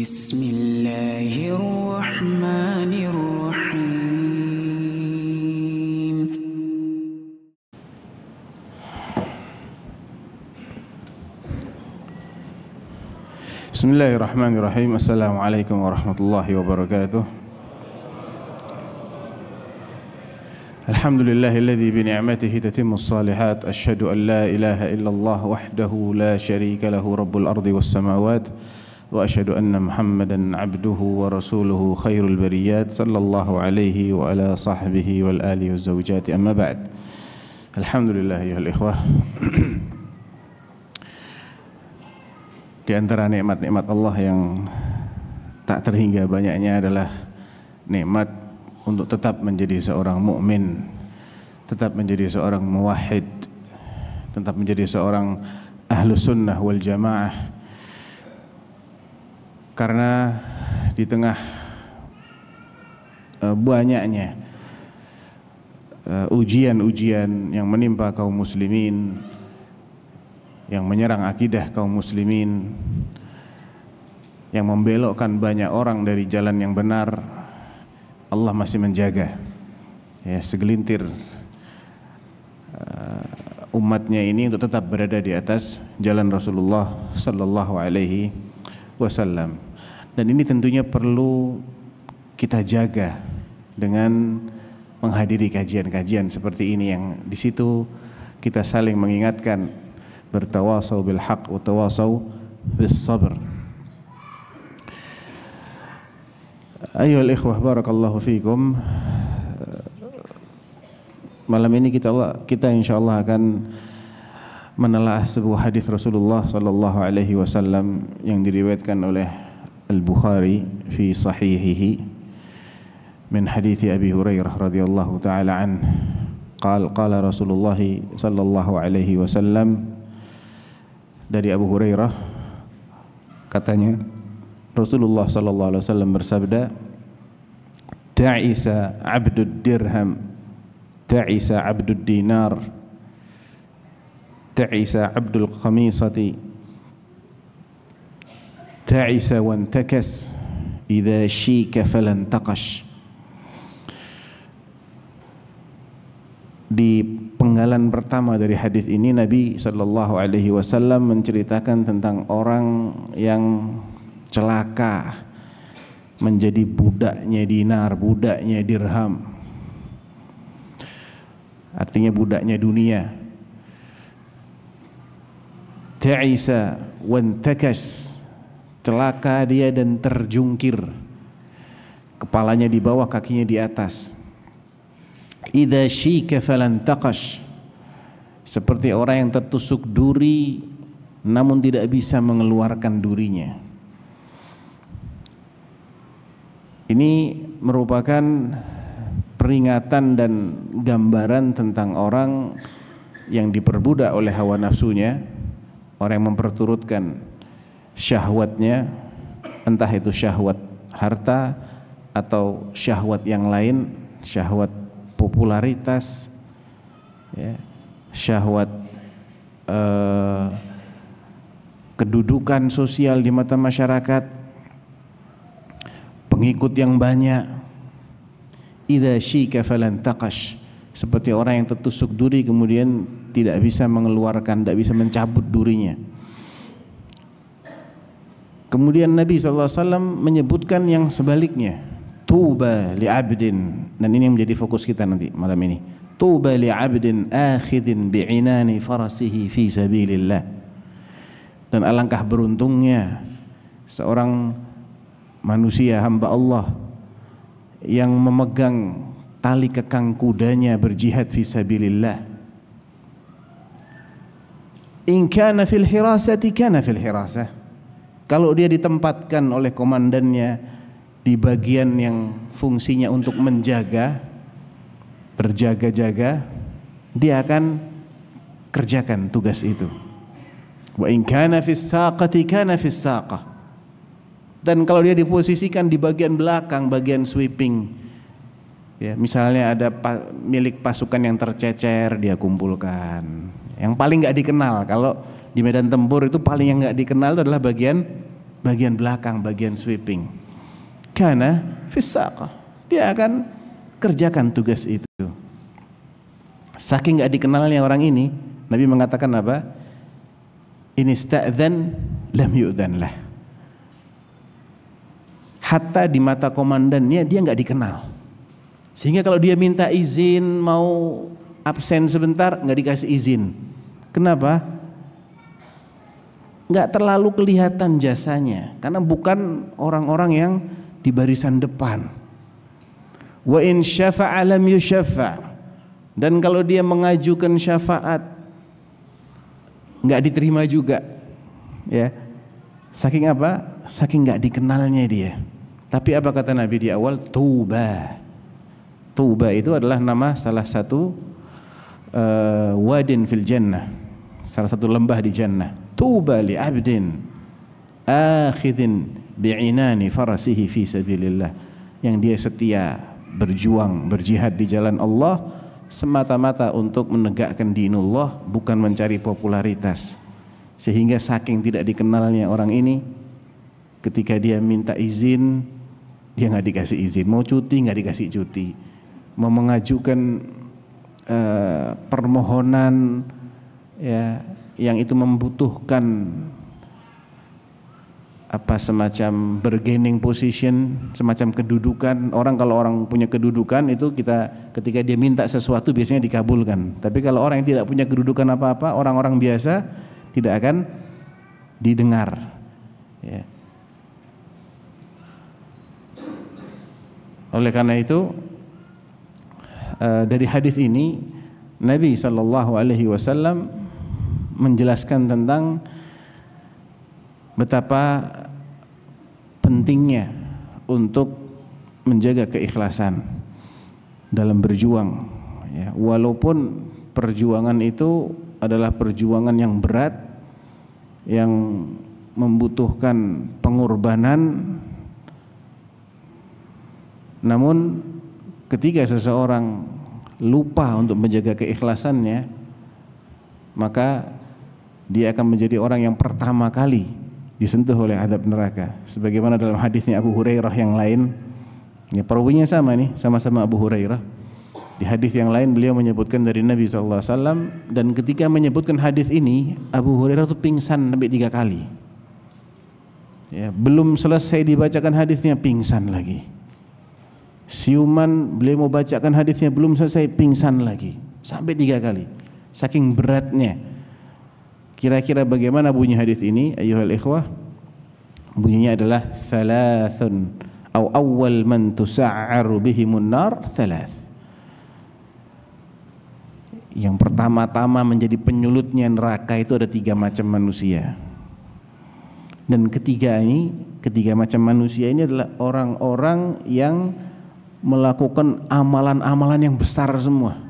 بسم الله الرحمن الرحيم. بسم الله الرحمن الرحيم. السلام عليكم ورحمة الله وبركاته. الحمد لله الذي بنعمته تتم الصالحات. أشهد أن لا إله إلا الله وحده لا شريك له رب الأرض والسماوات، وأشهد أن محمدا عبده ورسوله خير البريات صلى الله عليه وعلى صحبه والآل والزوجات. أما بعد، الحمد لله أيها الإخوة. Di antara nikmat-nikmat Allah yang tak terhingga banyaknya adalah nikmat untuk tetap menjadi seorang mukmin, tetap menjadi seorang muwahhid, tetap menjadi seorang ahlu sunnah wal jamaah. Karena di tengah banyaknya ujian-ujian yang menimpa kaum muslimin, yang menyerang akidah kaum muslimin, yang membelokkan banyak orang dari jalan yang benar, Allah masih menjaga segelintir umatnya ini untuk tetap berada di atas jalan Rasulullah sallallahu alaihi wasallam. Dan ini tentunya perlu kita jaga dengan menghadiri kajian-kajian seperti ini, yang di situ kita saling mengingatkan, bertawasau bil haq wa tawasau bis sabr. Ayyuhal ikhwah, barakallahu fikum. Malam ini kita insyaallah akan menelaah sebuah hadis Rasulullah sallallahu alaihi wasallam yang diriwayatkan oleh Al-Bukhari fi sahihihi min hadits Abi Hurairah radhiyallahu taala an. Qala Rasulullah sallallahu alaihi wasallam, dari Abu Hurairah katanya Rasulullah sallallahu alaihi wasallam bersabda, ta'isa 'abdud dirham, ta'isa 'abdud dinar, ta'isa 'abdul khamisati, ta'isa wa intakas, idza syika falan taqash. Di penggalan pertama dari hadis ini, Nabi sallallahu alaihi wasallam menceritakan tentang orang yang celaka, menjadi budaknya dinar, budaknya dirham, artinya budaknya dunia. Ta'isa wantakas, celaka dia dan terjungkir, kepalanya di bawah, kakinya di atas. Idza syika falan taqash, seperti orang yang tertusuk duri namun tidak bisa mengeluarkan durinya. Ini merupakan peringatan dan gambaran tentang orang yang diperbudak oleh hawa nafsunya, orang yang memperturutkan syahwatnya, entah itu syahwat harta atau syahwat yang lain, syahwat popularitas, syahwat kedudukan sosial di mata masyarakat, pengikut yang banyak. Idza syika falan taqash, seperti orang yang tertusuk duri kemudian tidak bisa mengeluarkan, tidak bisa mencabut durinya. Kemudian Nabi SAW menyebutkan yang sebaliknya, tuba li'abdin, dan ini yang menjadi fokus kita nanti malam ini. Tuba li'abdin akhidin bi'inani farasihi fi sabilillah. Dan alangkah beruntungnya seorang manusia, hamba Allah, yang memegang tali kekang kudanya berjihad fi sabilillah. In kana fil hirasati kana fil hirasah. Kalau dia ditempatkan oleh komandannya di bagian yang fungsinya untuk menjaga, berjaga-jaga, dia akan kerjakan tugas itu. Wa in kana fis saqati kana fis saqah. Dan kalau dia diposisikan di bagian belakang, bagian sweeping, misalnya ada milik pasukan yang tercecer, dia kumpulkan. Yang paling nggak dikenal, kalau di medan tempur itu paling yang nggak dikenal itu adalah bagian bagian belakang, bagian sweeping. Kana fis saqah. Dia akan kerjakan tugas itu. Saking gak dikenalnya orang ini, Nabi mengatakan apa? In ista'dzan lam yu'dzan lah. Hatta di mata komandannya dia gak dikenal. Sehingga kalau dia minta izin mau absen sebentar gak dikasih izin. Kenapa? Gak terlalu kelihatan jasanya, karena bukan orang-orang yang di barisan depan. Wa in syafa'a lam yusyaffa'. Dan kalau dia mengajukan syafaat nggak diterima juga, ya. Saking apa? Saking nggak dikenalnya dia. Tapi apa kata Nabi di awal? Tuba. Tuba itu adalah nama salah satu wadin fil jannah, salah satu lembah di jannah. Tuba li abdin akhidin bi'inani farasihi fi sabilillah, yang dia setia berjuang berjihad di jalan Allah semata-mata untuk menegakkan dinullah, bukan mencari popularitas. Sehingga saking tidak dikenalnya orang ini, ketika dia minta izin dia nggak dikasih izin, mau cuti nggak dikasih cuti, mau mengajukan permohonan ya yang itu membutuhkan apa semacam bargaining position, semacam kedudukan. Kalau orang punya kedudukan itu ketika dia minta sesuatu biasanya dikabulkan. Tapi kalau orang yang tidak punya kedudukan apa-apa, orang-orang biasa tidak akan didengar. Ya. Oleh karena itu dari hadis ini Nabi SAW menjelaskan tentang betapa pentingnya untuk menjaga keikhlasan dalam berjuang, ya, walaupun perjuangan itu adalah perjuangan yang berat, yang membutuhkan pengorbanan. Namun ketika seseorang lupa untuk menjaga keikhlasannya, maka dia akan menjadi orang yang pertama kali disentuh oleh azab neraka. Sebagaimana dalam hadisnya Abu Hurairah yang lain, ya, perawinya sama nih, sama-sama Abu Hurairah. Di hadis yang lain beliau menyebutkan dari Nabi SAW, dan ketika menyebutkan hadis ini Abu Hurairah itu pingsan sampai 3 kali. Ya, belum selesai dibacakan hadisnya pingsan lagi. Siuman beliau mau bacakan hadisnya belum selesai pingsan lagi, sampai 3 kali. Saking beratnya. Kira-kira bagaimana bunyi hadis ini ayyuhal ikhwah? Bunyinya adalah thalathun aw awwal man tusa'aru bihimun nar thalath. Yang pertama-tama menjadi penyulutnya neraka itu ada 3 macam manusia. Dan ketiga macam manusia ini adalah orang-orang yang melakukan amalan-amalan yang besar semua.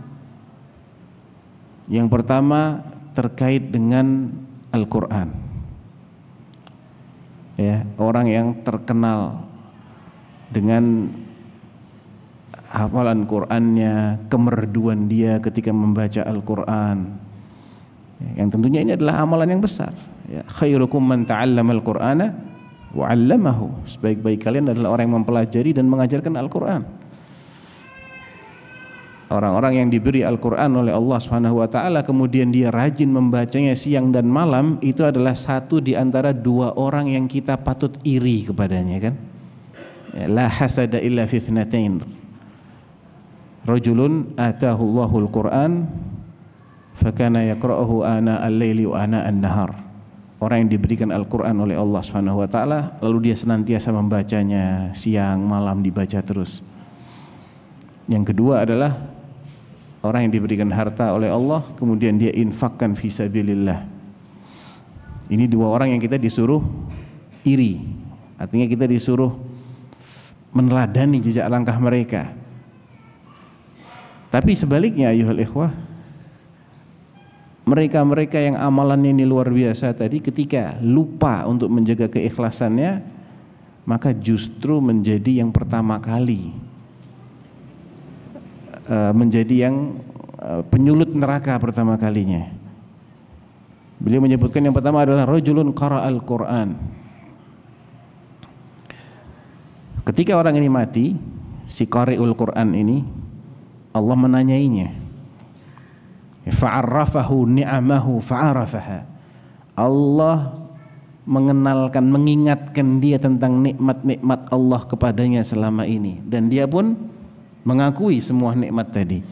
Yang pertama terkait dengan Al-Quran, ya, orang yang terkenal dengan hafalan Qurannya, kemerduan dia ketika membaca Al-Quran, yang tentunya ini adalah amalan yang besar. Ya, khairukum man ta'allama al-Qur'ana wa 'allamahu. Sebaik-baik kalian adalah orang yang mempelajari dan mengajarkan Al-Quran. Orang-orang yang diberi Al-Quran oleh Allah SWT kemudian dia rajin membacanya siang dan malam, itu adalah satu di antara 2 orang yang kita patut iri kepadanya, kan? Ya, la hasada illa fi ithnatain. Rajulun atahu Allahul Quran fakana yaqra'uhu ana al-laili wa ana an-nahar. Orang yang diberikan Al-Quran oleh Allah SWT lalu dia senantiasa membacanya siang malam, dibaca terus. Yang kedua adalah orang yang diberikan harta oleh Allah kemudian dia infakkan fisabilillah. Ini 2 orang yang kita disuruh iri, artinya kita disuruh meneladani jejak langkah mereka. Tapi sebaliknya ayuhal ikhwah, mereka-mereka yang amalannya ini luar biasa tadi, ketika lupa untuk menjaga keikhlasannya, maka justru menjadi yang pertama kali menjadi yang penyulut neraka pertama kalinya. Beliau menyebutkan yang pertama adalah rajulun qara'al Qur'an, Ketika orang ini mati, si qari'ul Quran ini, Allah menanyainya. Fa'arrafahu ni'amahu fa'arafaha. Allah mengenalkan, mengingatkan dia tentang nikmat-nikmat Allah kepadanya selama ini, dan dia pun mengakui semua nikmat tadi.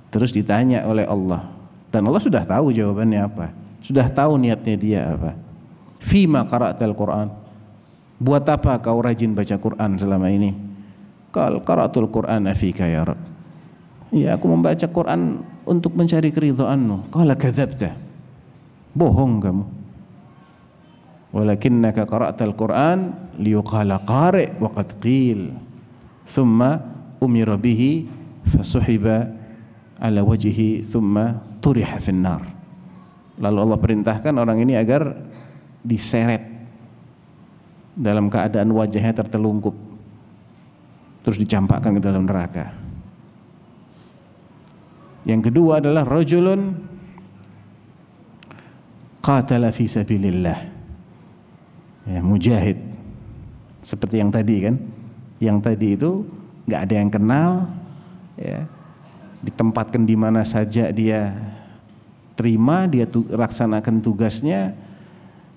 Terus ditanya oleh Allah, dan Allah sudah tahu jawabannya apa, sudah tahu niatnya dia apa. Fima qara'tal Quran, buat apa kau rajin baca Quran selama ini? Qal qara'tul Qur'ana fika ya Rabb. Ya, aku membaca Quran untuk mencari keridhaanmu. Qala kadzabta, bohong kamu. Walakinnaka qara'tal Qur'an liyuqala qari' wa qad qil thumma umira bihi fasuhiba ala wajhihi thumma turiha fin nar. Lalu Allah perintahkan orang ini agar diseret dalam keadaan wajahnya tertelungkup, terus dicampakkan ke dalam neraka. Yang kedua adalah rajulun qatala fi sabilillah, ya, mujahid, seperti yang tadi kan. Yang tadi itu nggak ada yang kenal, ya, ditempatkan di mana saja dia terima, dia laksanakan tugasnya,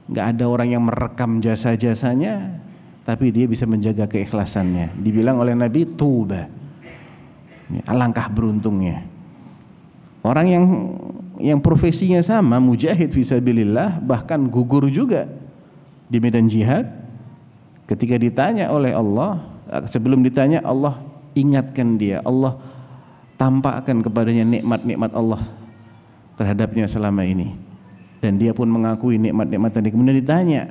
nggak ada orang yang merekam jasa-jasanya, tapi dia bisa menjaga keikhlasannya. Dibilang oleh Nabi, tuba, alangkah beruntungnya orang yang profesinya sama, mujahid fisabilillah, bahkan gugur juga di medan jihad. Ketika ditanya oleh Allah, sebelum ditanya Allah ingatkan dia, Allah tampakkan kepadanya nikmat-nikmat Allah terhadapnya selama ini, dan dia pun mengakui nikmat-nikmat tadi. Kemudian ditanya,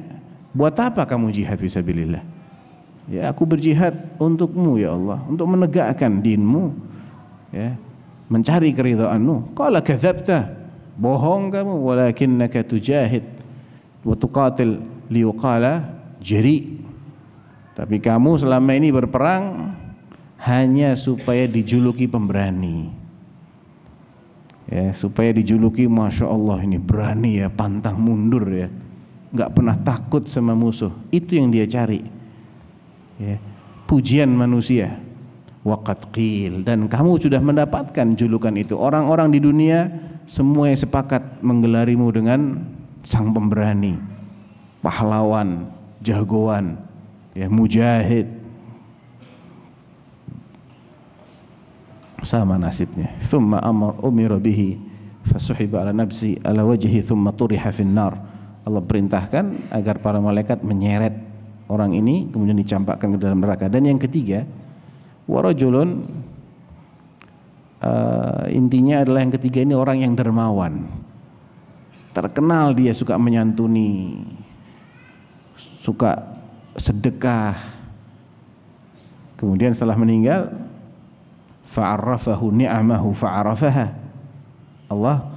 buat apa kamu jihad fisabilillah? Ya, aku berjihad untukmu ya Allah, untuk menegakkan dinmu, ya, mencari keridhaanmu. Qala kadzabta, bohong kamu. Walakinnaka tujahid wa tuqatil liyuqala jari. Tapi kamu selama ini berperang hanya supaya dijuluki pemberani, ya, supaya dijuluki Masya Allah ini berani ya, pantang mundur ya, nggak pernah takut sama musuh. Itu yang dia cari, ya, pujian manusia. Waqad qil, dan kamu sudah mendapatkan julukan itu. Orang-orang di dunia semua yang sepakat menggelarimu dengan sang pemberani, pahlawan, jagoan, ya, mujahid. Sama nasibnya. Thumma umira bihi fasuhiba ala nafsi ala wajhi thumma turiha fin nar. Allah perintahkan agar para malaikat menyeret orang ini kemudian dicampakkan ke dalam neraka. Dan yang ketiga, warajulun, intinya adalah yang ketiga ini orang yang dermawan, terkenal dia suka menyantuni, suka sedekah. Kemudian setelah meninggal, fa'arrafahu ni'amahu fa'arafaha, Allah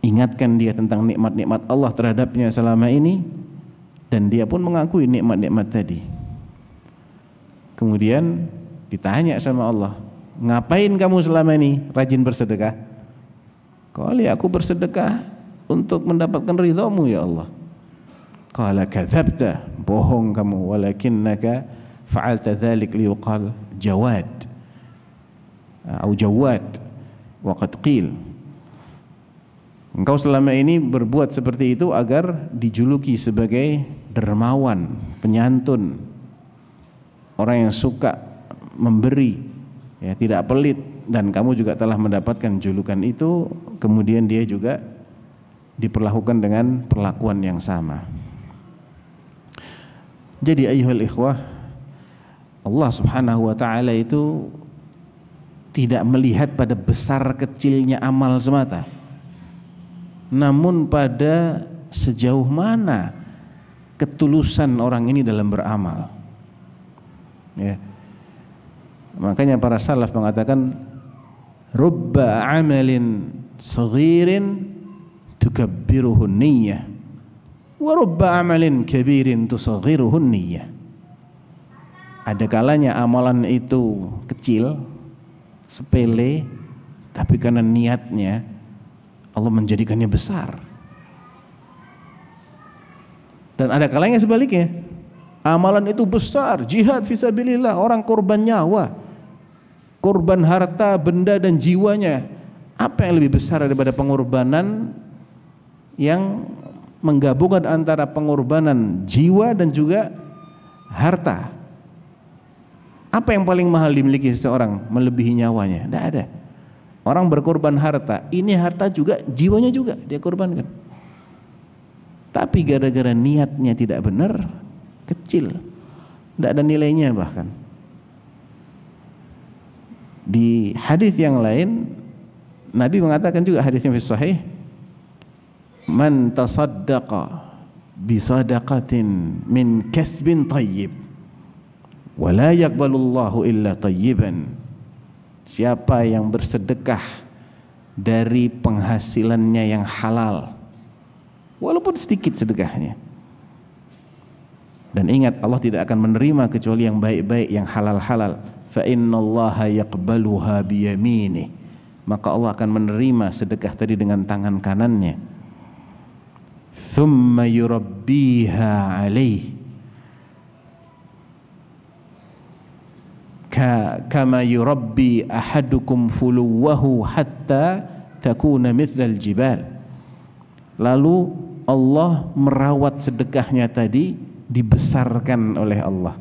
ingatkan dia tentang nikmat-nikmat Allah terhadapnya selama ini, dan dia pun mengakui nikmat-nikmat tadi. Kemudian ditanya sama Allah, ngapain kamu selama ini rajin bersedekah? Qala, aku bersedekah untuk mendapatkan ridhamu ya Allah. Qala kadzabta, bohong kamu. Walakinnaka fa'alta dzalik liyuqal jawad atau jawad wa qad qil. Engkau selama ini berbuat seperti itu agar dijuluki sebagai dermawan, penyantun, orang yang suka memberi, ya, tidak pelit, dan kamu juga telah mendapatkan julukan itu. Kemudian dia juga diperlakukan dengan perlakuan yang sama. Jadi ayyuhal ikhwah, Allah Subhanahu wa taala itu tidak melihat pada besar kecilnya amal semata, namun pada sejauh mana ketulusan orang ini dalam beramal, ya. Makanya para salaf mengatakan, rubba amalin saghirin tukabbiruhu niyyah wa rubba amalin kabirin tusaghiruhu niyyah. Ada kalanya amalan itu kecil, sepele, tapi karena niatnya Allah menjadikannya besar. Dan ada kalanya sebaliknya, Amalan itu besar, jihad fisabilillah, orang korban nyawa, korban harta, benda dan jiwanya. Apa yang lebih besar daripada pengorbanan yang menggabungkan antara pengorbanan jiwa dan juga harta? Apa yang paling mahal dimiliki seseorang melebihi nyawanya? Tidak ada. Orang berkorban harta, ini harta juga, jiwanya juga dia korbankan. Tapi gara-gara niatnya tidak benar, kecil, tidak ada nilainya. Bahkan di hadis yang lain Nabi mengatakan juga, hadisnya fi sahih, man tasaddaqa bisadaqatin min kasbin tayyib wa la yaqbalullahu illa tayyiban. Siapa yang bersedekah dari penghasilannya yang halal, walaupun sedikit sedekahnya, dan ingat Allah tidak akan menerima kecuali yang baik-baik, yang halal-halal. Fa innallaha yaqbaluha biyaminih, maka Allah akan menerima sedekah tadi dengan tangan kanannya. Thumma yurabbiha alaih kama yurabbi ahadukum fuluwahu hatta takuna mithlal jibal. Lalu Allah merawat sedekahnya tadi, dibesarkan oleh Allah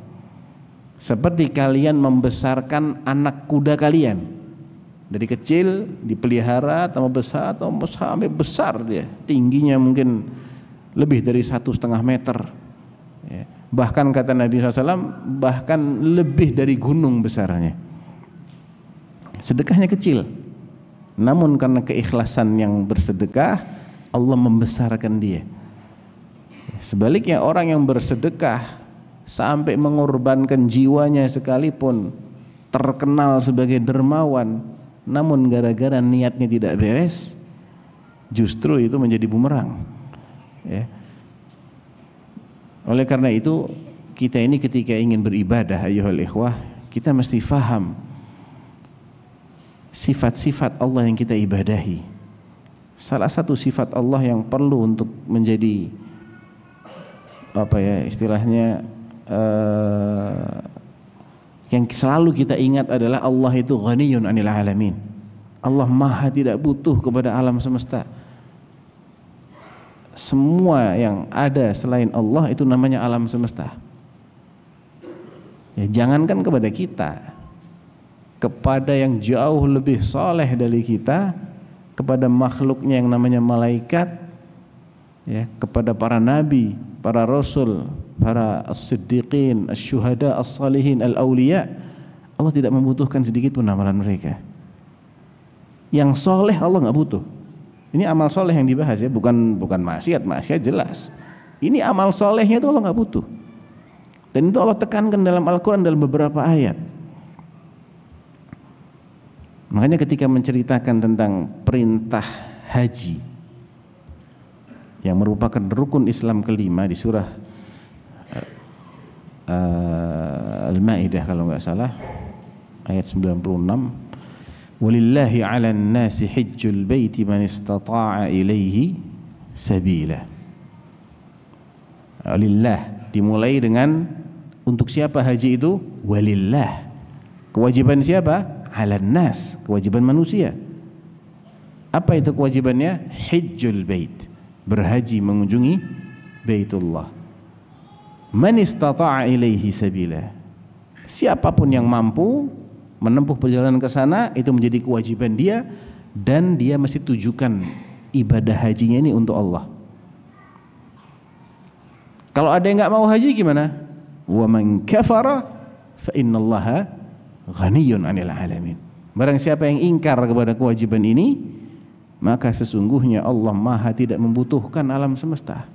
seperti kalian membesarkan anak kuda kalian. Dari kecil dipelihara tambah besar, sampai besar dia, tingginya mungkin lebih dari 1,5 meter ya. Bahkan kata Nabi SAW, bahkan lebih dari gunung besarnya. Sedekahnya kecil, namun karena keikhlasan yang bersedekah, Allah membesarkan dia. Sebaliknya orang yang bersedekah sampai mengorbankan jiwanya sekalipun, terkenal sebagai dermawan, namun gara-gara niatnya tidak beres, justru itu menjadi bumerang ya. Oleh karena itu, kita ini ketika ingin beribadah, ayyuhal ikhwah, kita mesti faham sifat-sifat Allah yang kita ibadahi. Salah satu sifat Allah yang perlu untuk menjadi istilahnya yang selalu kita ingat adalah Allah itu ghaniyun 'anil alamin. Allah maha tidak butuh kepada alam semesta. Semua yang ada selain Allah itu namanya alam semesta. Ya, jangankan kepada kita, kepada yang jauh lebih soleh dari kita, kepada makhluknya yang namanya malaikat, ya, kepada para nabi, para rasul, para as-siddiqin, as-syuhada, as-salihin, al-awliya, Allah tidak membutuhkan sedikit pun amalan mereka. Yang soleh Allah nggak butuh. Ini amal soleh yang dibahas ya, bukan maksiat jelas. Ini amal solehnya itu Allah nggak butuh. Dan itu Allah tekankan dalam Al-Quran dalam beberapa ayat. Makanya ketika menceritakan tentang perintah haji yang merupakan rukun Islam kelima di surah Al-Maidah kalau nggak salah ayat 96, walillahi 'alan nasi hajjul baiti man istata'a ilaihi sabila. Walillah dimulai dengan untuk siapa haji itu? Walillah. Kewajiban siapa? 'Alan nas, kewajiban manusia. Apa itu kewajibannya? Hajjul bait, berhaji mengunjungi Baitullah. Man istata'a ilaihi sabila. Siapapun yang mampu menempuh perjalanan ke sana, itu menjadi kewajiban dia, dan dia mesti tujukan ibadah hajinya ini untuk Allah. Kalau ada yang nggak mau haji gimana? Wa man kafara fa innallaha ghaniyun 'anil alamin. Barang siapa yang ingkar kepada kewajiban ini, maka sesungguhnya Allah maha tidak membutuhkan alam semesta.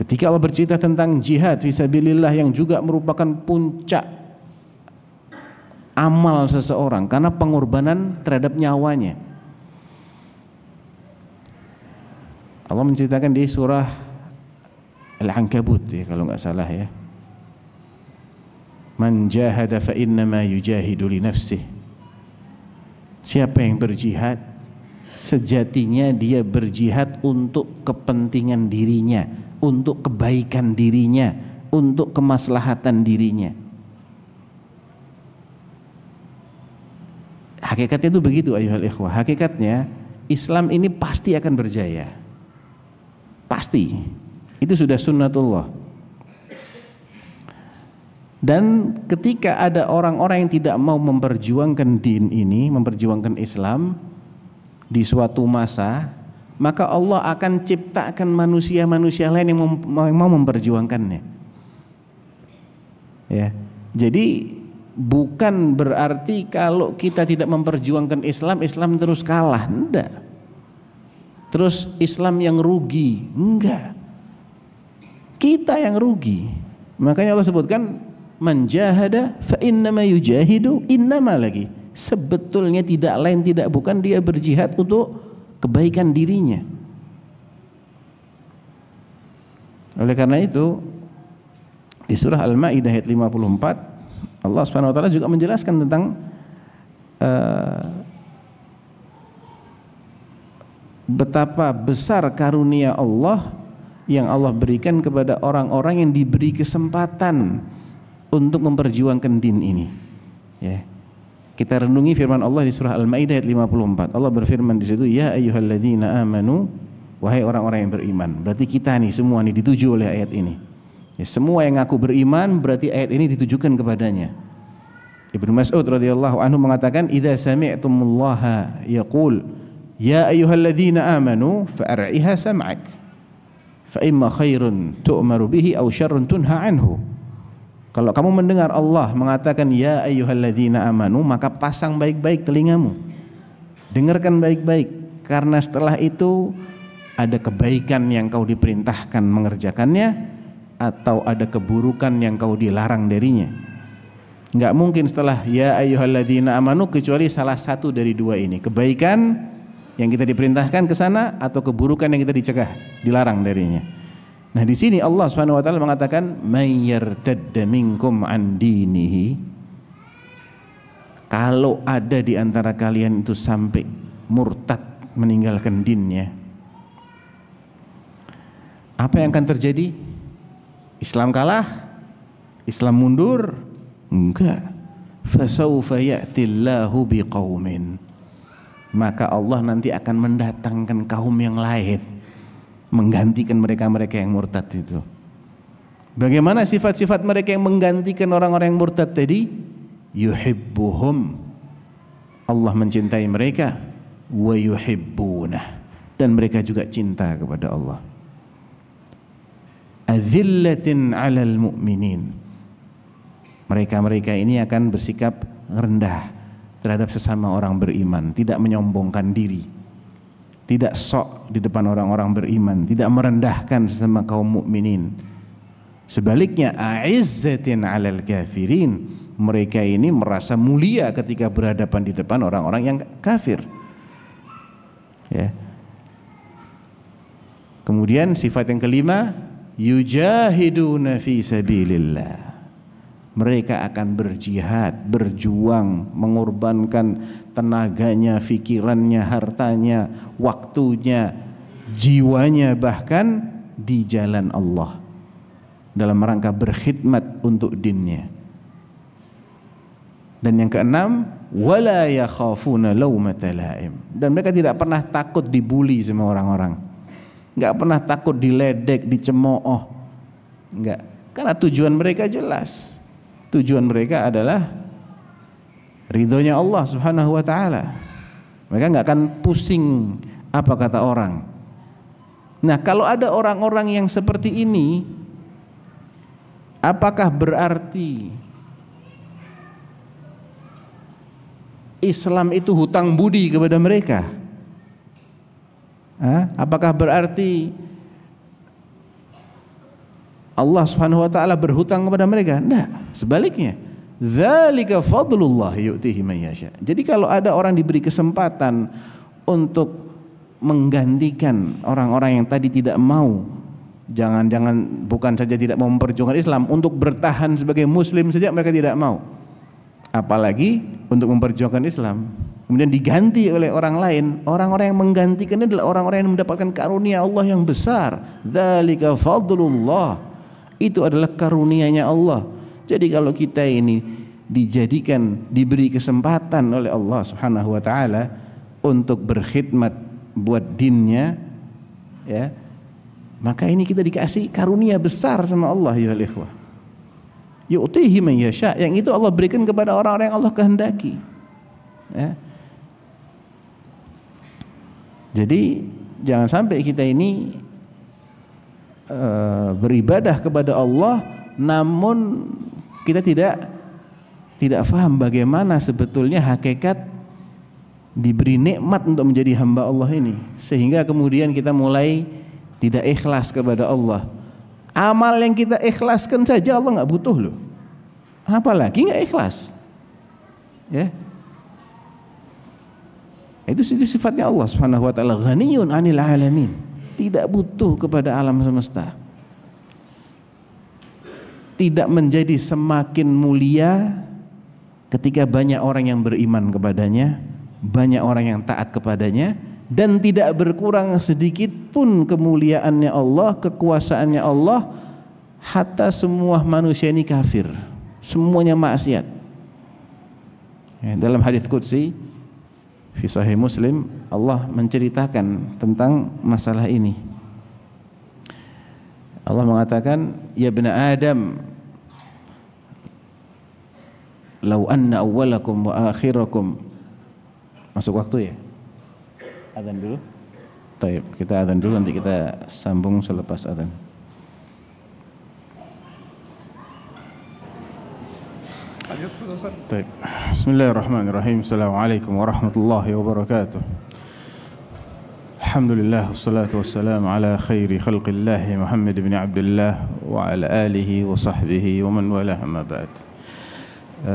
Ketika Allah bercerita tentang jihad fisabilillah yang juga merupakan puncak amal seseorang karena pengorbanan terhadap nyawanya, Allah menceritakan di surah Al-Ankabut ya kalau nggak salah ya, man jahada fa innama yujahidu li nafsihi. Siapa yang berjihad, sejatinya dia berjihad untuk kepentingan dirinya, untuk kebaikan dirinya, untuk kemaslahatan dirinya. Hakikatnya itu begitu ayuhal ikhwah. Hakikatnya Islam ini pasti akan berjaya. Pasti. Itu sudah sunnatullah. Dan ketika ada orang-orang yang tidak mau memperjuangkan din ini, memperjuangkan Islam di suatu masa, maka Allah akan ciptakan manusia-manusia lain yang mau memperjuangkannya. Ya. Jadi bukan berarti kalau kita tidak memperjuangkan Islam, Islam terus kalah. Enggak. Terus Islam yang rugi. Enggak. Kita yang rugi. Makanya Allah sebutkan man jahada fa innama yujahidu innama lagi. Sebetulnya tidak lain tidak bukan dia berjihad untuk kebaikan dirinya. Oleh karena itu di surah Al-Maidah ayat 54 Allah Subhanahu wa taala juga menjelaskan tentang betapa besar karunia Allah yang Allah berikan kepada orang-orang yang diberi kesempatan untuk memperjuangkan din ini. Ya. Kita renungi firman Allah di surah Al-Maidah ayat 54. Allah berfirman di situ, ya ayyuhalladzina amanu, wahai orang-orang yang beriman. Berarti kita nih semua nih dituju oleh ayat ini. Ya, semua yang ngaku beriman berarti ayat ini ditujukan kepadanya. Ibnu Mas'ud radhiyallahu anhu mengatakan, idza sami'tumullaha yaqul ya ayyuhalladzina amanu fa'ar'iha sam'ak fa imma khairun tu'maru bihi aw syarrun tunha anhu. Kalau kamu mendengar Allah mengatakan ya ayyuhalladzina amanu, maka pasang baik-baik telingamu. Dengarkan baik-baik, karena setelah itu ada kebaikan yang kau diperintahkan mengerjakannya, atau ada keburukan yang kau dilarang darinya. Enggak mungkin setelah ya ayyuhalladzina amanu kecuali salah satu dari dua ini, kebaikan yang kita diperintahkan ke sana atau keburukan yang kita dicegah, dilarang darinya. Nah, di sini Allah Subhanahu wa taala mengatakan may yartadda minkum an dinihi, kalau ada di antara kalian itu sampai murtad meninggalkan dinnya, apa yang akan terjadi? Islam kalah? Islam mundur? Enggak. Fasawfa ya'tillahu biqaumin, maka Allah nanti akan mendatangkan kaum yang lain menggantikan mereka-mereka yang murtad itu. Bagaimana sifat-sifat mereka yang menggantikan orang-orang yang murtad tadi? Yuhibbuhum, Allah mencintai mereka, wa yuhibbunah, dan mereka juga cinta kepada Allah. Azillatin 'alal mu'minin, mereka-mereka ini akan bersikap rendah terhadap sesama orang beriman, tidak menyombongkan diri, tidak sok di depan orang-orang beriman, tidak merendahkan sesama kaum mukminin. Sebaliknya a'izzatin 'alal kafirin, mereka ini merasa mulia ketika berhadapan di depan orang-orang yang kafir. Ya. Kemudian sifat yang kelima, yujahiduna fi sabilillah, mereka akan berjihad, berjuang, mengorbankan tenaganya, pikirannya, hartanya, waktunya, jiwanya, bahkan di jalan Allah dalam rangka berkhidmat untuk dinnya. Dan yang keenam, wala yakhafuna laumata laim, dan mereka tidak pernah takut dibuli sama orang-orang, enggak pernah takut diledek, dicemooh, enggak, karena tujuan mereka jelas. Tujuan mereka adalah ridhonya Allah Subhanahu wa taala. Mereka enggak akan pusing apa kata orang. Nah, kalau ada orang-orang yang seperti ini, apakah berarti Islam itu hutang budi kepada mereka? Apakah berarti Allah Subhanahu wa taala berhutang kepada mereka? Enggak, sebaliknya. Dzalika fadlullah yu'tihi man yasha. Jadi kalau ada orang diberi kesempatan untuk menggantikan orang-orang yang tadi tidak mau, jangan-jangan bukan saja tidak mau memperjuangkan Islam, untuk bertahan sebagai muslim saja mereka tidak mau, apalagi untuk memperjuangkan Islam. kemudian diganti oleh orang lain, orang-orang yang menggantikannya adalah orang-orang yang mendapatkan karunia Allah yang besar. Dzalika fadlullah, itu adalah karunia-Nya Allah. Jadi kalau kita ini diberi kesempatan oleh Allah Subhanahu wa taala untuk berkhidmat buat dinnya, ya, maka ini kita dikasih karunia besar sama Allah, ya ikhwah. Yu'tihi man yasha, yang itu Allah berikan kepada orang-orang yang Allah kehendaki, ya. Jadi jangan sampai kita ini beribadah kepada Allah namun kita tidak paham bagaimana sebetulnya hakikat diberi nikmat untuk menjadi hamba Allah ini, sehingga kemudian kita mulai tidak ikhlas kepada Allah. Amal yang kita ikhlaskan saja Allah nggak butuh loh, apalagi nggak ikhlas, ya. Itu sifatnya Allah Subhanahu wa taala, ghaniyun 'anil 'alamin, tidak butuh kepada alam semesta. Tidak menjadi semakin mulia ketika banyak orang yang beriman kepadanya, banyak orang yang taat kepadanya, dan tidak berkurang sedikit pun kemuliaannya Allah, kekuasaannya Allah, hatta semua manusia ini kafir, semuanya maksiat. Ya, dalam hadis qudsi fi Sahih Muslim, Allah menceritakan tentang masalah ini. Allah mengatakan, ya bani Adam, law anna awwalakum wa akhirakum. Masuk waktu ya? Adzan dulu. Baik, kita adzan dulu, nanti kita sambung selepas adzan. Baik. Bismillahirrahmanirrahim. Assalamualaikum warahmatullahi wabarakatuh. Alhamdulillah, wassalatu wassalamu ala khairi khalqillah Muhammad bin Abdullah wa ala alihi wa sahbihi wa man walah, amma ba'd.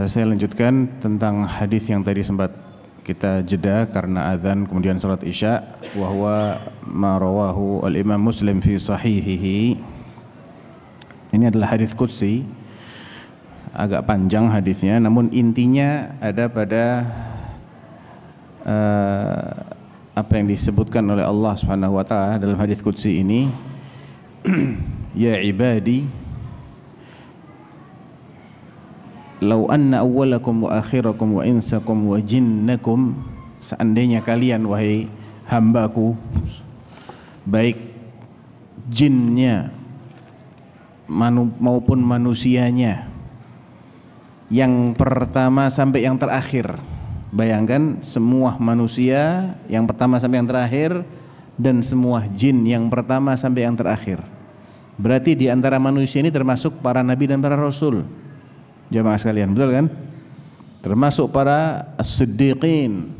Saya lanjutkan tentang hadis yang tadi sempat kita jeda karena azan kemudian salat Isya, wa huwa ma rawahu al-Imam Muslim fi sahihihi. Ini adalah hadis qudsi. Agak panjang hadisnya, namun intinya ada pada apa yang disebutkan oleh Allah Subhanahu wa taala dalam hadis qudsi ini. Ya ibadi, law anna awwalakum wa akhirakum wa insakum wa jinnakum, seandainya kalian wahai hambaku, baik jinnya maupun manusianya, yang pertama sampai yang terakhir. Bayangkan semua manusia yang pertama sampai yang terakhir, dan semua jin yang pertama sampai yang terakhir. Berarti di antara manusia ini termasuk para nabi dan para rasul. Jamaah sekalian, betul kan? Termasuk para as-siddiqin,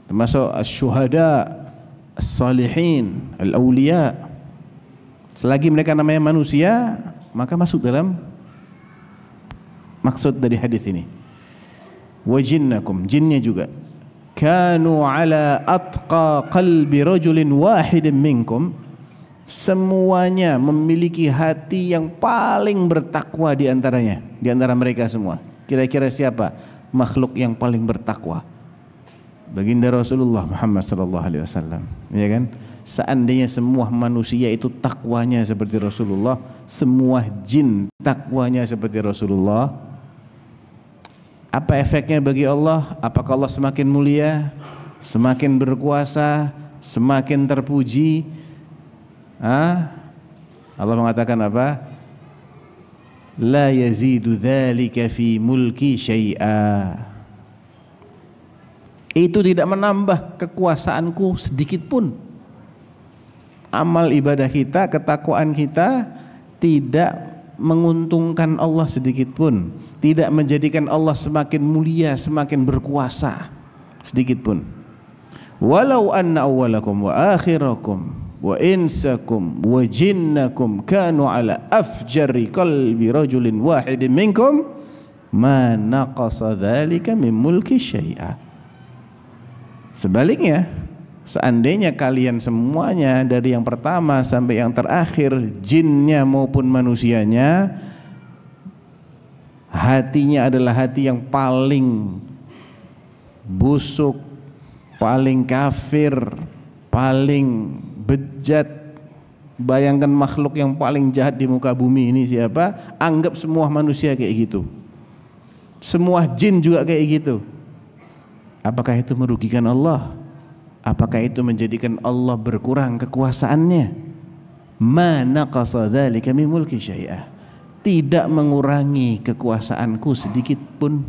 termasuk as-syuhada, as-salihin, al-awliya. Selagi mereka namanya manusia, maka masuk dalam maksud dari hadis ini. Wa jinnakum, jinnya juga. Kanu ala atqa qalbi rajulin wahidin minkum, semuanya memiliki hati yang paling bertakwa di antaranya, di antara mereka semua. Kira-kira siapa makhluk yang paling bertakwa? Baginda Rasulullah Muhammad sallallahu alaihi wasallam, ya kan? Seandainya semua manusia itu takwanya seperti Rasulullah, semua jin takwanya seperti Rasulullah, apa efeknya bagi Allah? Apakah Allah semakin mulia, semakin berkuasa, semakin terpuji? Allah mengatakan apa? La yazidu dzalika fi mulki syai'a. Itu tidak menambah kekuasaanku sedikit pun. Amal ibadah kita, ketakwaan kita tidak menguntungkan Allah sedikit pun, tidak menjadikan Allah semakin mulia, semakin berkuasa sedikit pun. Walau anna awwalakum wa akhirakum wa insakum wa jinnakum kanu ala afjari qalbi rajulin wahidin minkum ma naqasa dzalika min mulki syai'a. Sebaliknya, seandainya kalian semuanya dari yang pertama sampai yang terakhir, jinnya maupun manusianya, hatinya adalah hati yang paling busuk, paling kafir, paling bejat. Bayangkan makhluk yang paling jahat di muka bumi ini siapa? Anggap semua manusia kayak gitu. Semua jin juga kayak gitu. Apakah itu merugikan Allah? Apakah itu menjadikan Allah berkurang kekuasaannya? Ma naqasa dzalika min mulki syai'ah. Tidak mengurangi kekuasaanku sedikit pun.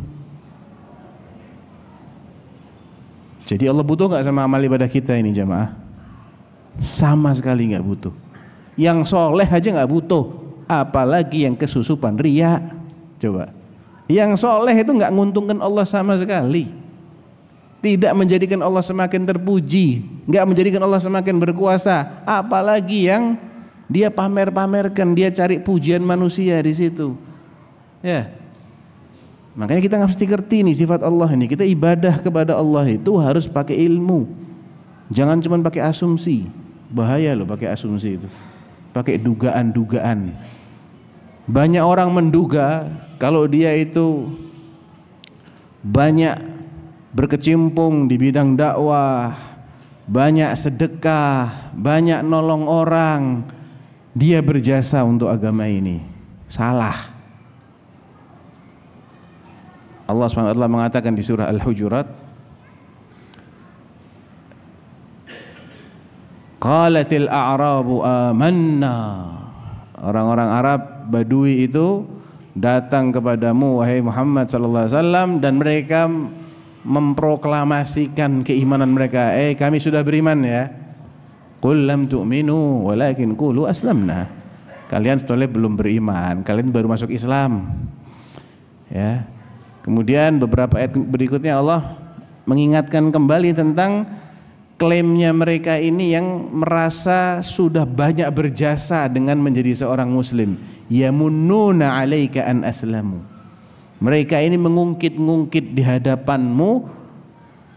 Jadi Allah butuh enggak sama amal ibadah kita ini jamaah? Sama sekali enggak butuh. Yang soleh aja enggak butuh, apalagi yang kesusupan riya. Coba. Yang soleh itu enggak nguntungkan Allah sama sekali. Tidak menjadikan Allah semakin terpuji, enggak menjadikan Allah semakin berkuasa, apalagi yang dia pamer-pamerkan, dia cari pujian manusia di situ. Ya. Makanya kita mesti ngerti nih sifat Allah ini. Kita ibadah kepada Allah itu harus pakai ilmu. Jangan cuma pakai asumsi. Bahaya loh pakai asumsi itu. Pakai dugaan-dugaan. Banyak orang menduga kalau dia itu banyak berkecimpung di bidang dakwah, banyak sedekah, banyak nolong orang, dia berjasa untuk agama ini. Salah. Allah SWT mengatakan di surah Al-Hujurat, qalatil a'rabu amanna. Orang-orang Arab Badui itu datang kepadamu wahai Muhammad sallallahu alaihi wasallam dan mereka memproklamasikan keimanan mereka. Kami sudah beriman ya. Qul lam tu'minu walakin qulu aslamna. Kalian sebetulnya belum beriman, kalian baru masuk Islam. Ya. Kemudian beberapa ayat berikutnya Allah mengingatkan kembali tentang klaimnya mereka ini yang merasa sudah banyak berjasa dengan menjadi seorang muslim. Yamunnuna 'alaika an aslamu. Mereka ini mengungkit-ungkit di hadapanmu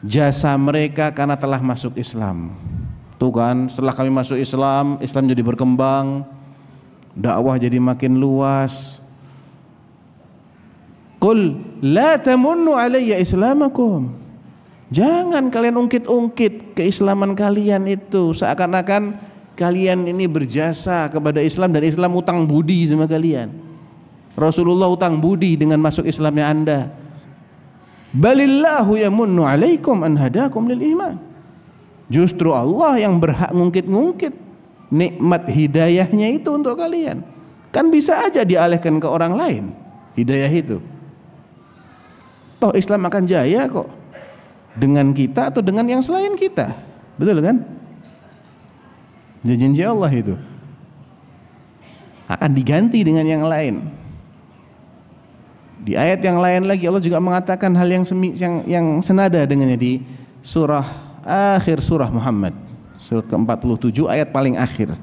jasa mereka karena telah masuk Islam. Tuh kan, setelah kami masuk Islam, Islam jadi berkembang, dakwah jadi makin luas. Qul la tamunnu 'alayya islamakum. Jangan kalian ungkit-ungkit keislaman kalian itu seakan-akan kalian ini berjasa kepada Islam dan Islam utang budi sama kalian. Rasulullah utang budi dengan masuk Islamnya Anda. Balillahu yamunnu 'alaikum an hadakum lil iman. Justru Allah yang berhak ngungkit-ngungkit nikmat hidayahnya itu untuk kalian. Kan bisa aja dialihkan ke orang lain hidayah itu. Toh Islam akan jaya kok dengan kita atau dengan yang selain kita. Betul kan? Janji Allah itu akan diganti dengan yang lain. Di ayat yang lain lagi Allah juga mengatakan hal yang senada dengannya di akhir surah Muhammad, surat ke-47 ayat paling akhir.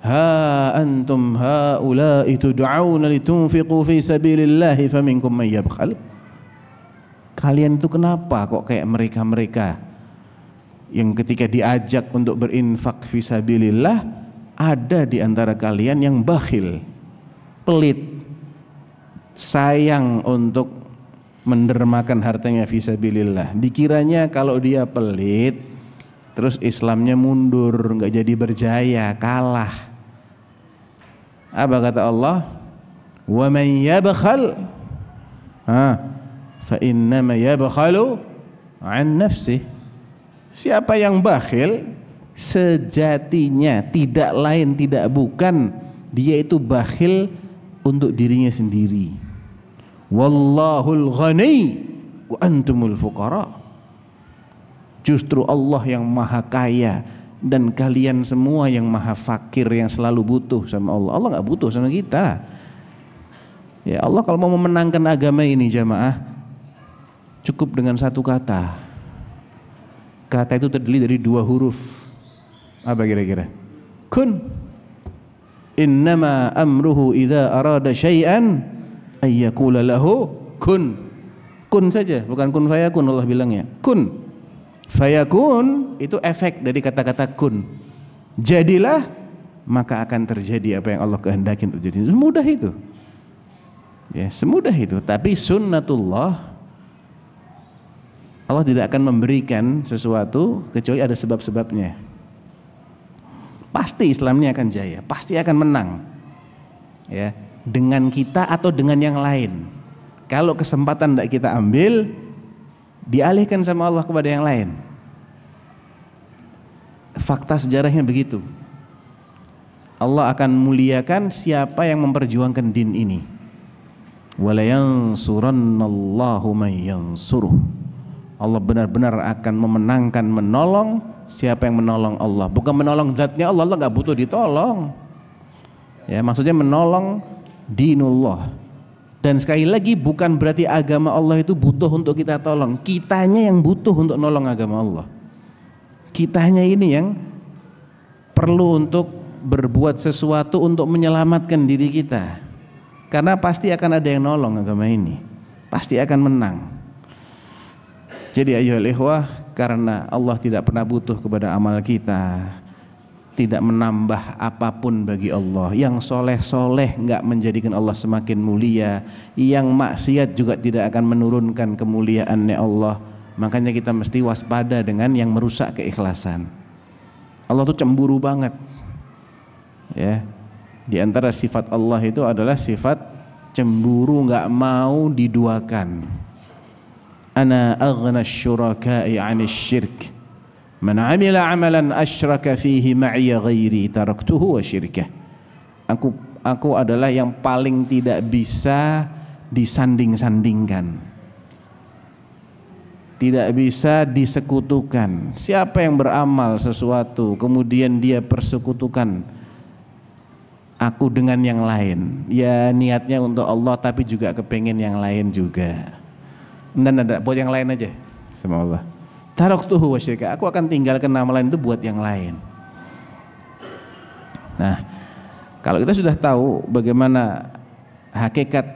Ha antum haula'i tud'auna litunfiqu fi sabilillahi faminkum may yabkhal. Kalian itu kenapa kok kayak mereka-mereka yang ketika diajak untuk berinfak fisabilillah ada di antara kalian yang bakhil, pelit, sayang untuk mendermakan hartanya fisabilillah. Dikiranya kalau dia pelit terus Islamnya mundur, nggak jadi berjaya, kalah. Apa kata Allah? Wa man yabkhal fa innama yabkhalu an nafsihi. Siapa yang bakhil sejatinya tidak lain tidak bukan dia itu bakhil untuk dirinya sendiri. Wallahul ghani wa antumul fuqara. Justru Allah yang maha kaya dan kalian semua yang maha fakir yang selalu butuh sama Allah. Allah enggak butuh sama kita. Ya Allah kalau mau memenangkan agama ini jamaah cukup dengan satu kata. Kata itu terdiri dari 2 huruf. Apa kira-kira? Kun. Innama amruhu idza arada syai'an ay yaqula lahu kun. Kun saja, bukan kun fayakun Allah bilangnya. Kun. Fayakun itu efek dari kata-kata kun. Jadilah, maka akan terjadi apa yang Allah kehendaki untuk terjadi. Semudah itu. Ya, semudah itu. Tapi sunnatullah Allah tidak akan memberikan sesuatu kecuali ada sebab-sebabnya. Pasti Islam ini akan jaya, pasti akan menang. Ya, dengan kita atau dengan yang lain. Kalau kesempatan tidak kita ambil, dialihkan sama Allah kepada yang lain. Fakta sejarahnya begitu. Allah akan muliakan siapa yang memperjuangkan din ini. Wala yansurannallahu man yansuruh. Allah benar-benar akan memenangkan, menolong siapa yang menolong Allah. Bukan menolong zatnya Allah, Allah nggak butuh ditolong. Ya, maksudnya menolong dinullah. Dan sekali lagi bukan berarti agama Allah itu butuh untuk kita tolong. Kitanya yang butuh untuk nolong agama Allah. Kitanya ini yang perlu untuk berbuat sesuatu untuk menyelamatkan diri kita. Karena pasti akan ada yang nolong agama ini. Pasti akan menang. Jadi ayyuhal ikhwah, karena Allah tidak pernah butuh kepada amal kita, tidak menambah apapun bagi Allah. Yang soleh-soleh enggak menjadikan Allah semakin mulia. Yang maksiat juga tidak akan menurunkan kemuliaannya Allah. Makanya kita mesti waspada dengan yang merusak keikhlasan. Allah tuh cemburu banget. Ya, di antara sifat Allah itu adalah sifat cemburu, nggak mau diduakan. Ana aghna syuraka'i 'anil syirk. Man 'amila 'amalan asyraka fihi ma'iya ghairi taraktuhu wa syirkah. Aku adalah yang paling tidak bisa disanding-sandingkan. Tidak bisa disekutukan. Siapa yang beramal sesuatu kemudian dia persekutukan aku dengan yang lain, ya niatnya untuk Allah tapi juga kepengen yang lain juga. Dan ada buat yang lain aja sama Allah. Taraktuhu wa syirka, aku akan tinggalkan amalan itu buat yang lain. Nah, kalau kita sudah tahu bagaimana hakikat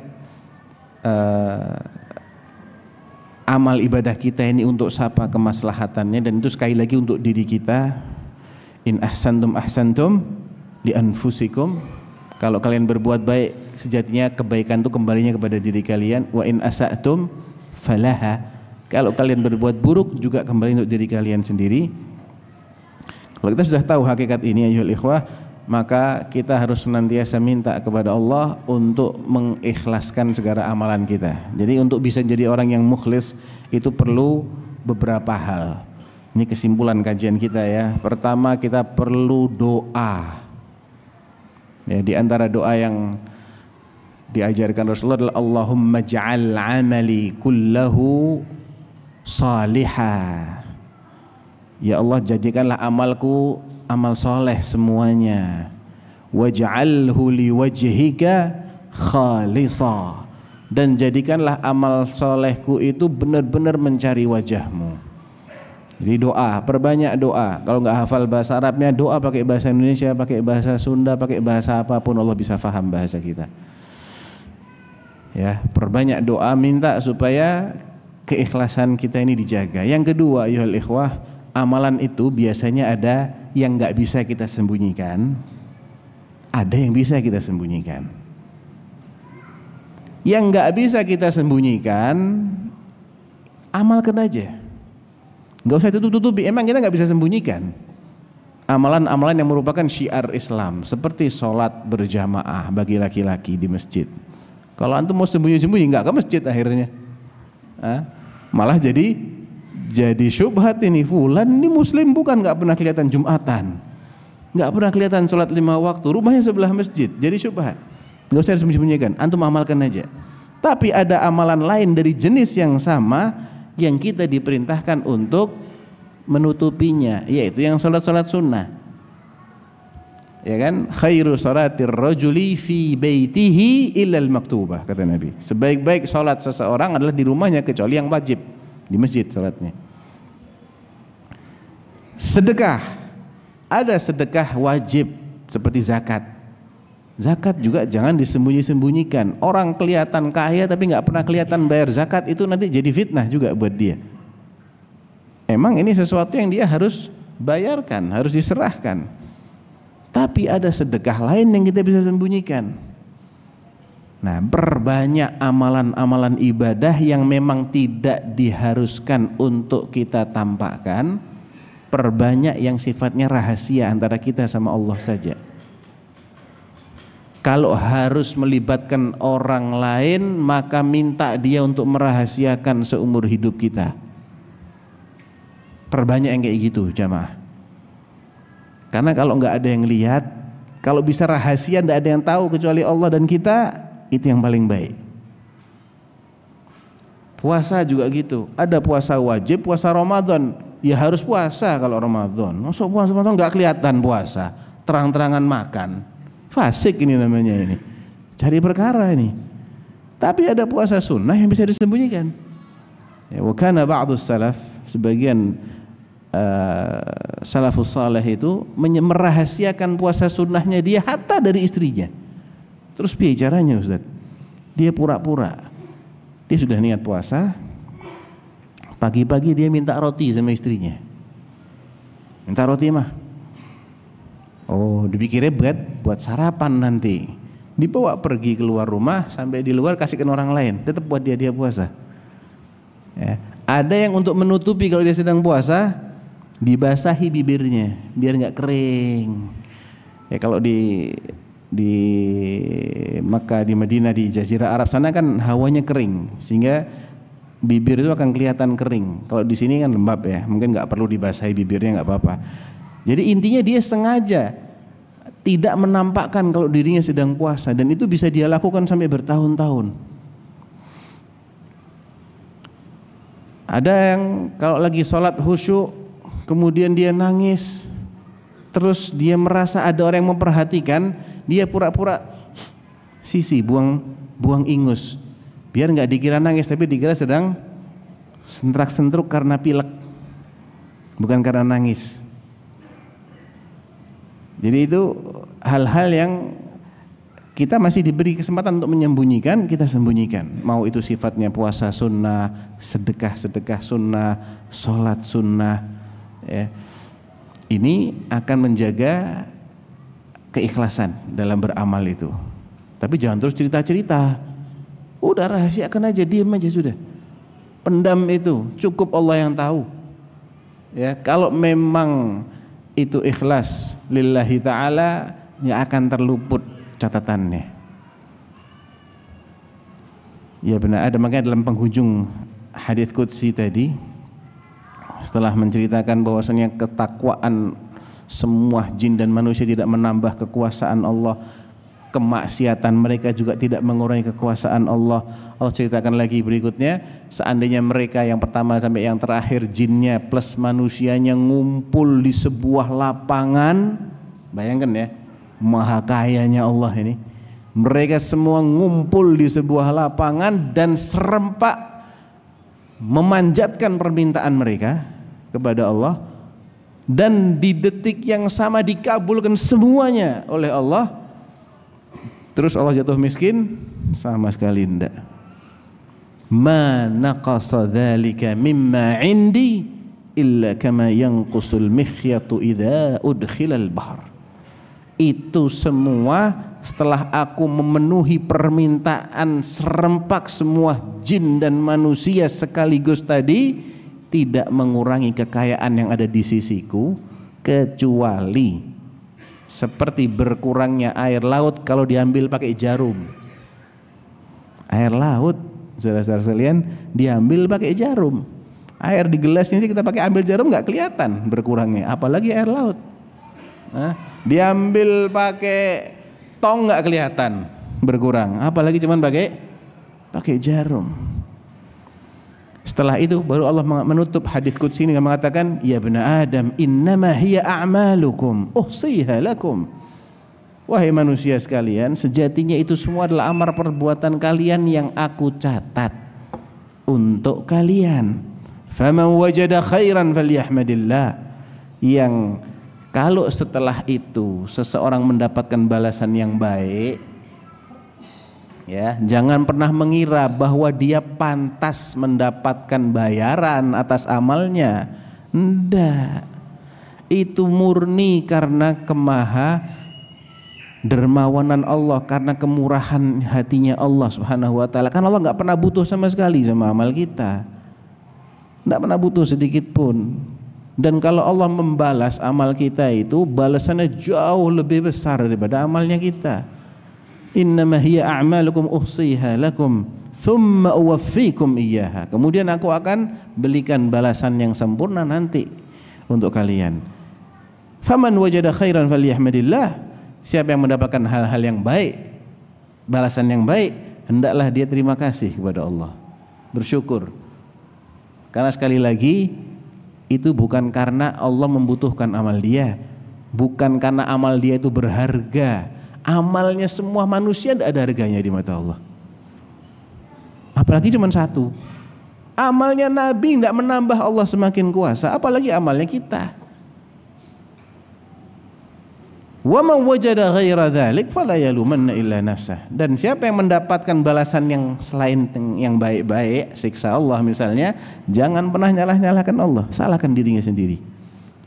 amal ibadah kita ini untuk siapa kemaslahatannya, dan itu sekali lagi untuk diri kita. In ahsantum ahsantum li anfusikum. Kalau kalian berbuat baik, sejatinya kebaikan itu kembalinya kepada diri kalian. Wa in asa'tum falaha. Kalau kalian berbuat buruk juga kembali untuk diri kalian sendiri. Kalau kita sudah tahu hakikat ini ayyuhal ikhwah, maka kita harus senantiasa minta kepada Allah untuk mengikhlaskan segala amalan kita. Jadi untuk bisa jadi orang yang mukhlis itu perlu beberapa hal. Ini kesimpulan kajian kita ya. Pertama, kita perlu doa. Ya, di antara doa yang diajarkan Rasulullah adalah Allahumma ja'al amali kullahu salihah. Ya Allah, jadikanlah amalku amal soleh semuanya. Waj'alhu liwajhika khalisa. Dan jadikanlah amal solehku itu benar-benar mencari wajahmu. Jadi doa, perbanyak doa. Kalau nggak hafal bahasa Arabnya, doa pakai bahasa Indonesia, pakai bahasa Sunda, pakai bahasa apapun, Allah bisa faham bahasa kita. Ya, perbanyak doa, minta supaya keikhlasan kita ini dijaga. Yang kedua, ayyuhal ikhwah, amalan itu biasanya ada yang nggak bisa kita sembunyikan, ada yang bisa kita sembunyikan. Yang nggak bisa kita sembunyikan, amalkan aja. Nggak usah tutup-tutupi, emang kita nggak bisa sembunyikan amalan-amalan yang merupakan syiar Islam, seperti sholat berjamaah bagi laki-laki di masjid. Kalau antum mau sembunyi-sembunyi nggak ke masjid akhirnya, malah jadi syubhat ini. Fulan ini muslim bukan, nggak pernah kelihatan Jumatan, nggak pernah kelihatan sholat 5 waktu, rumahnya sebelah masjid, jadi syubhat. Nggak usah disembunyi-sembunyikan, antum amalkan aja. Tapi ada amalan lain dari jenis yang sama yang kita diperintahkan untuk menutupinya, yaitu yang sholat-sholat sunnah. Ya kan? Khairu sholatir rajuli fi baitihi illal maktubah, kata Nabi. Sebaik-baik sholat seseorang adalah di rumahnya kecuali yang wajib, di masjid sholatnya. Sedekah, ada sedekah wajib seperti zakat. Zakat juga jangan disembunyi-sembunyikan. Orang kelihatan kaya tapi nggak pernah kelihatan bayar zakat, itu nanti jadi fitnah juga buat dia. Emang ini sesuatu yang dia harus bayarkan, harus diserahkan. Tapi ada sedekah lain yang kita bisa sembunyikan. Nah, perbanyak amalan-amalan ibadah yang memang tidak diharuskan untuk kita tampakkan, perbanyak yang sifatnya rahasia antara kita sama Allah saja. Kalau harus melibatkan orang lain, maka minta dia untuk merahasiakan seumur hidup kita. Perbanyak yang kayak gitu, jamaah. Karena kalau nggak ada yang lihat, kalau bisa rahasia nggak ada yang tahu kecuali Allah dan kita, itu yang paling baik. Puasa juga gitu. Ada puasa wajib, puasa Ramadan. Ya harus puasa kalau Ramadan. Masa puasa Ramadan nggak kelihatan puasa, terang-terangan makan. Fasik ini namanya ini. Cari perkara ini. Tapi ada puasa sunnah yang bisa disembunyikan. Ya, wa kana ba'dus salaf, sebagian salafus saleh itu merahasiakan puasa sunnahnya dia hatta dari istrinya. Terus piye caranya, Ustaz? Dia pura-pura. Dia sudah niat puasa. Pagi-pagi dia minta roti sama istrinya. Minta roti mah. Oh, dipikirnya buat sarapan nanti. Dibawa pergi keluar rumah, sampai di luar kasihkan orang lain. Tetap buat dia puasa. Ya. Ada yang untuk menutupi kalau dia sedang puasa, dibasahi bibirnya biar nggak kering. Ya kalau di Makkah, di Madinah, di Jazirah Arab sana kan hawanya kering, sehingga bibir itu akan kelihatan kering. Kalau di sini kan lembab ya, mungkin nggak perlu dibasahi bibirnya, nggak apa-apa. Jadi intinya dia sengaja tidak menampakkan kalau dirinya sedang puasa, dan itu bisa dia lakukan sampai bertahun-tahun. Ada yang kalau lagi sholat khusyuk, kemudian dia nangis, terus dia merasa ada orang yang memperhatikan, dia pura-pura sisi buang ingus, biar nggak dikira nangis, tapi dikira sedang sentrak-sentruk karena pilek, bukan karena nangis. Jadi itu hal-hal yang kita masih diberi kesempatan untuk menyembunyikan, kita sembunyikan. Mau itu sifatnya puasa sunnah, sedekah sunnah, sholat sunnah, ya. Ini akan menjaga keikhlasan dalam beramal itu. Tapi jangan terus cerita-cerita. Udah rahasiakan aja, diam aja sudah. Pendam itu, cukup Allah yang tahu. Ya, kalau memang itu ikhlas lillahi ta'ala, nggak akan terluput catatannya. Ya benar, ada makanya dalam penghujung hadits qudsi tadi, setelah menceritakan bahwasanya ketakwaan semua jin dan manusia tidak menambah kekuasaan Allah, kemaksiatan mereka juga tidak mengurangi kekuasaan Allah. Allah ceritakan lagi berikutnya, seandainya mereka yang pertama sampai yang terakhir, jinnya plus manusianya ngumpul di sebuah lapangan, bayangkan ya, maha kayanya Allah ini, mereka semua ngumpul di sebuah lapangan dan serempak memanjatkan permintaan mereka kepada Allah, dan di detik yang sama dikabulkan semuanya oleh Allah. Terus Allah jatuh miskin? Sama sekali tidak. Ma naqasa dzalika mimma indi illa kama yanqusul mikhyatu idza udkhilal bahr. Itu semua setelah aku memenuhi permintaan serempak semua jin dan manusia sekaligus tadi, tidak mengurangi kekayaan yang ada di sisiku, kecuali seperti berkurangnya air laut kalau diambil pakai jarum. Air laut, saudara-saudara sekalian, diambil pakai jarum. Air di gelasnya sih kita pakai ambil jarum nggak kelihatan berkurangnya, apalagi air laut. Nah, diambil pakai tong nggak kelihatan berkurang, apalagi cuman pakai jarum. Setelah itu baru Allah menutup hadis qudsi ini dengan mengatakan, ya bani Adam, innama hiya a'malukum uhsiha lakum. Wahai manusia sekalian, sejatinya itu semua adalah amal perbuatan kalian yang aku catat untuk kalian. Faman wajada khairan falyahmadillah. Yang kalau setelah itu seseorang mendapatkan balasan yang baik, ya, jangan pernah mengira bahwa dia pantas mendapatkan bayaran atas amalnya. Enggak. Itu murni karena dermawanan Allah, karena kemurahan hatinya Allah Subhanahu wa taala. Kan Allah enggak pernah butuh sama sekali sama amal kita. Enggak pernah butuh sedikit pun. Dan kalau Allah membalas amal kita itu, balasannya jauh lebih besar daripada amalnya kita. Innama hiya a'malukum uhsiha lakum thumma uwaffikum iyyaha. Kemudian aku akan belikan balasan yang sempurna nanti untuk kalian. Faman wajada khairan falyahmadillah. Siapa yang mendapatkan hal-hal yang baik, balasan yang baik, hendaklah dia terima kasih kepada Allah, bersyukur. Karena sekali lagi, itu bukan karena Allah membutuhkan amal dia, bukan karena amal dia itu berharga. Amalnya semua manusia tidak ada harganya di mata Allah. Apalagi cuma satu. Amalnya Nabi tidak menambah Allah semakin kuasa, apalagi amalnya kita. Wa man wajada ghaira dzalik fala yalumanna illa nafsah. Dan siapa yang mendapatkan balasan yang selain yang baik-baik, siksa Allah misalnya, jangan pernah nyalah-nyalahkan Allah, salahkan dirinya sendiri.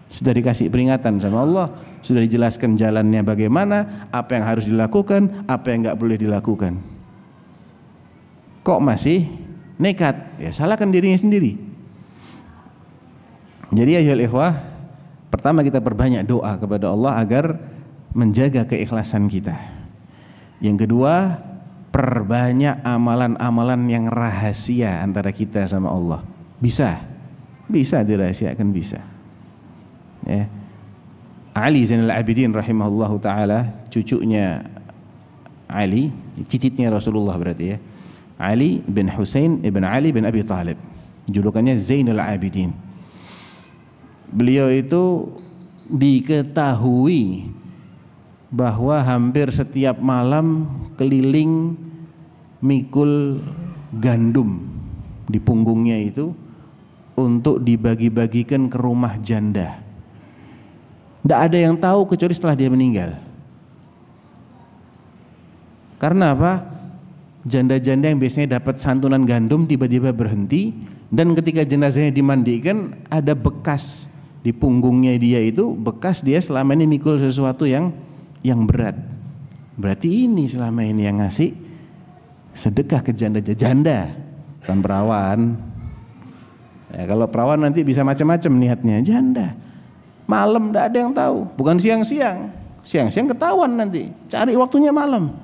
Sudah dikasih peringatan sama Allah, sudah dijelaskan jalannya bagaimana, apa yang harus dilakukan, apa yang enggak boleh dilakukan. Kok masih nekat? Ya salahkan dirinya sendiri. Jadi ayolah ikhwah, pertama kita perbanyak doa kepada Allah agar menjaga keikhlasan kita. Yang kedua, perbanyak amalan-amalan yang rahasia antara kita sama Allah. Bisa dirahasiakan, bisa. Ya. Ali Zainal Abidin rahimahullahu taala, cucunya Ali, cicitnya Rasulullah berarti ya. Ali bin Husain ibn Ali bin Abi Thalib. Julukannya Zainal Abidin. Beliau itu diketahui bahwa hampir setiap malam keliling mikul gandum di punggungnya itu untuk dibagi-bagikan ke rumah janda. Tidak ada yang tahu kecuali setelah dia meninggal. Karena apa? Janda-janda yang biasanya dapat santunan gandum tiba-tiba berhenti, dan ketika jenazahnya dimandikan ada bekas di punggungnya dia itu, bekas dia selama ini mikul sesuatu yang berat. Berarti ini selama ini yang ngasih sedekah ke janda, bukan perawan. Ya, kalau perawan nanti bisa macam-macam niatnya. Janda malam tidak ada yang tahu, bukan siang-siang ketahuan nanti. Cari waktunya malam.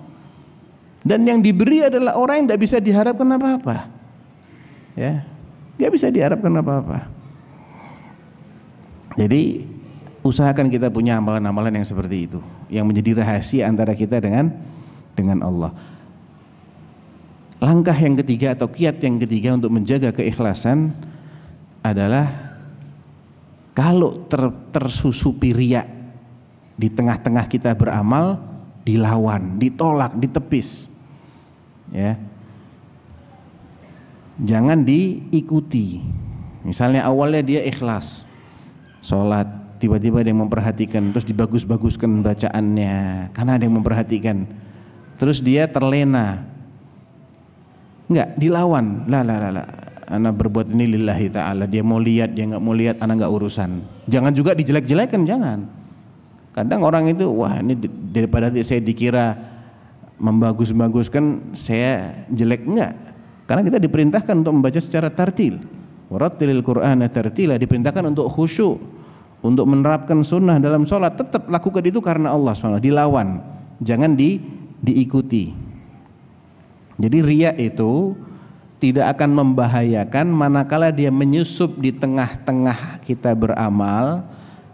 Dan yang diberi adalah orang yang tidak bisa diharapkan apa-apa. Ya, nggak bisa diharapkan apa-apa. Jadi usahakan kita punya amalan-amalan yang seperti itu, yang menjadi rahasia antara kita dengan Allah. Langkah yang ketiga atau kiat yang ketiga untuk menjaga keikhlasan adalah kalau tersusupi riya di tengah-tengah kita beramal, dilawan, ditolak, ditepis. Ya. Jangan diikuti. Misalnya awalnya dia ikhlas, sholat, tiba-tiba ada yang memperhatikan, terus dibagus-baguskan bacaannya karena ada yang memperhatikan, terus dia terlena, enggak, dilawan. Lah, anak berbuat ini lillahi ta'ala, dia mau lihat, dia enggak mau lihat, anak enggak urusan. Jangan juga dijelek-jelekan, jangan. Kadang orang itu, wah ini daripada saya dikira membagus-baguskan, saya jelek. Enggak, karena kita diperintahkan untuk membaca secara tartil. Warattilil Qur'ana tartila, diperintahkan untuk khusyuk, untuk menerapkan sunnah dalam sholat. Tetap lakukan itu karena Allah SWT, dilawan, jangan diikuti. Jadi riya itu tidak akan membahayakan manakala dia menyusup di tengah-tengah kita beramal,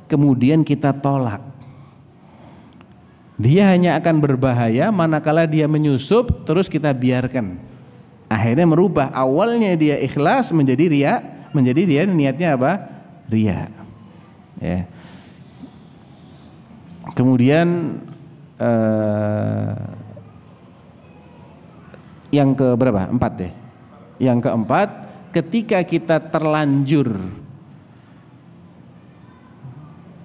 kemudian kita tolak. Dia hanya akan berbahaya manakala dia menyusup terus kita biarkan. Akhirnya merubah awalnya dia ikhlas menjadi riya, menjadi dia niatnya apa? Riya. Ya. Kemudian yang ke berapa? 4 deh. Yang keempat, ketika kita terlanjur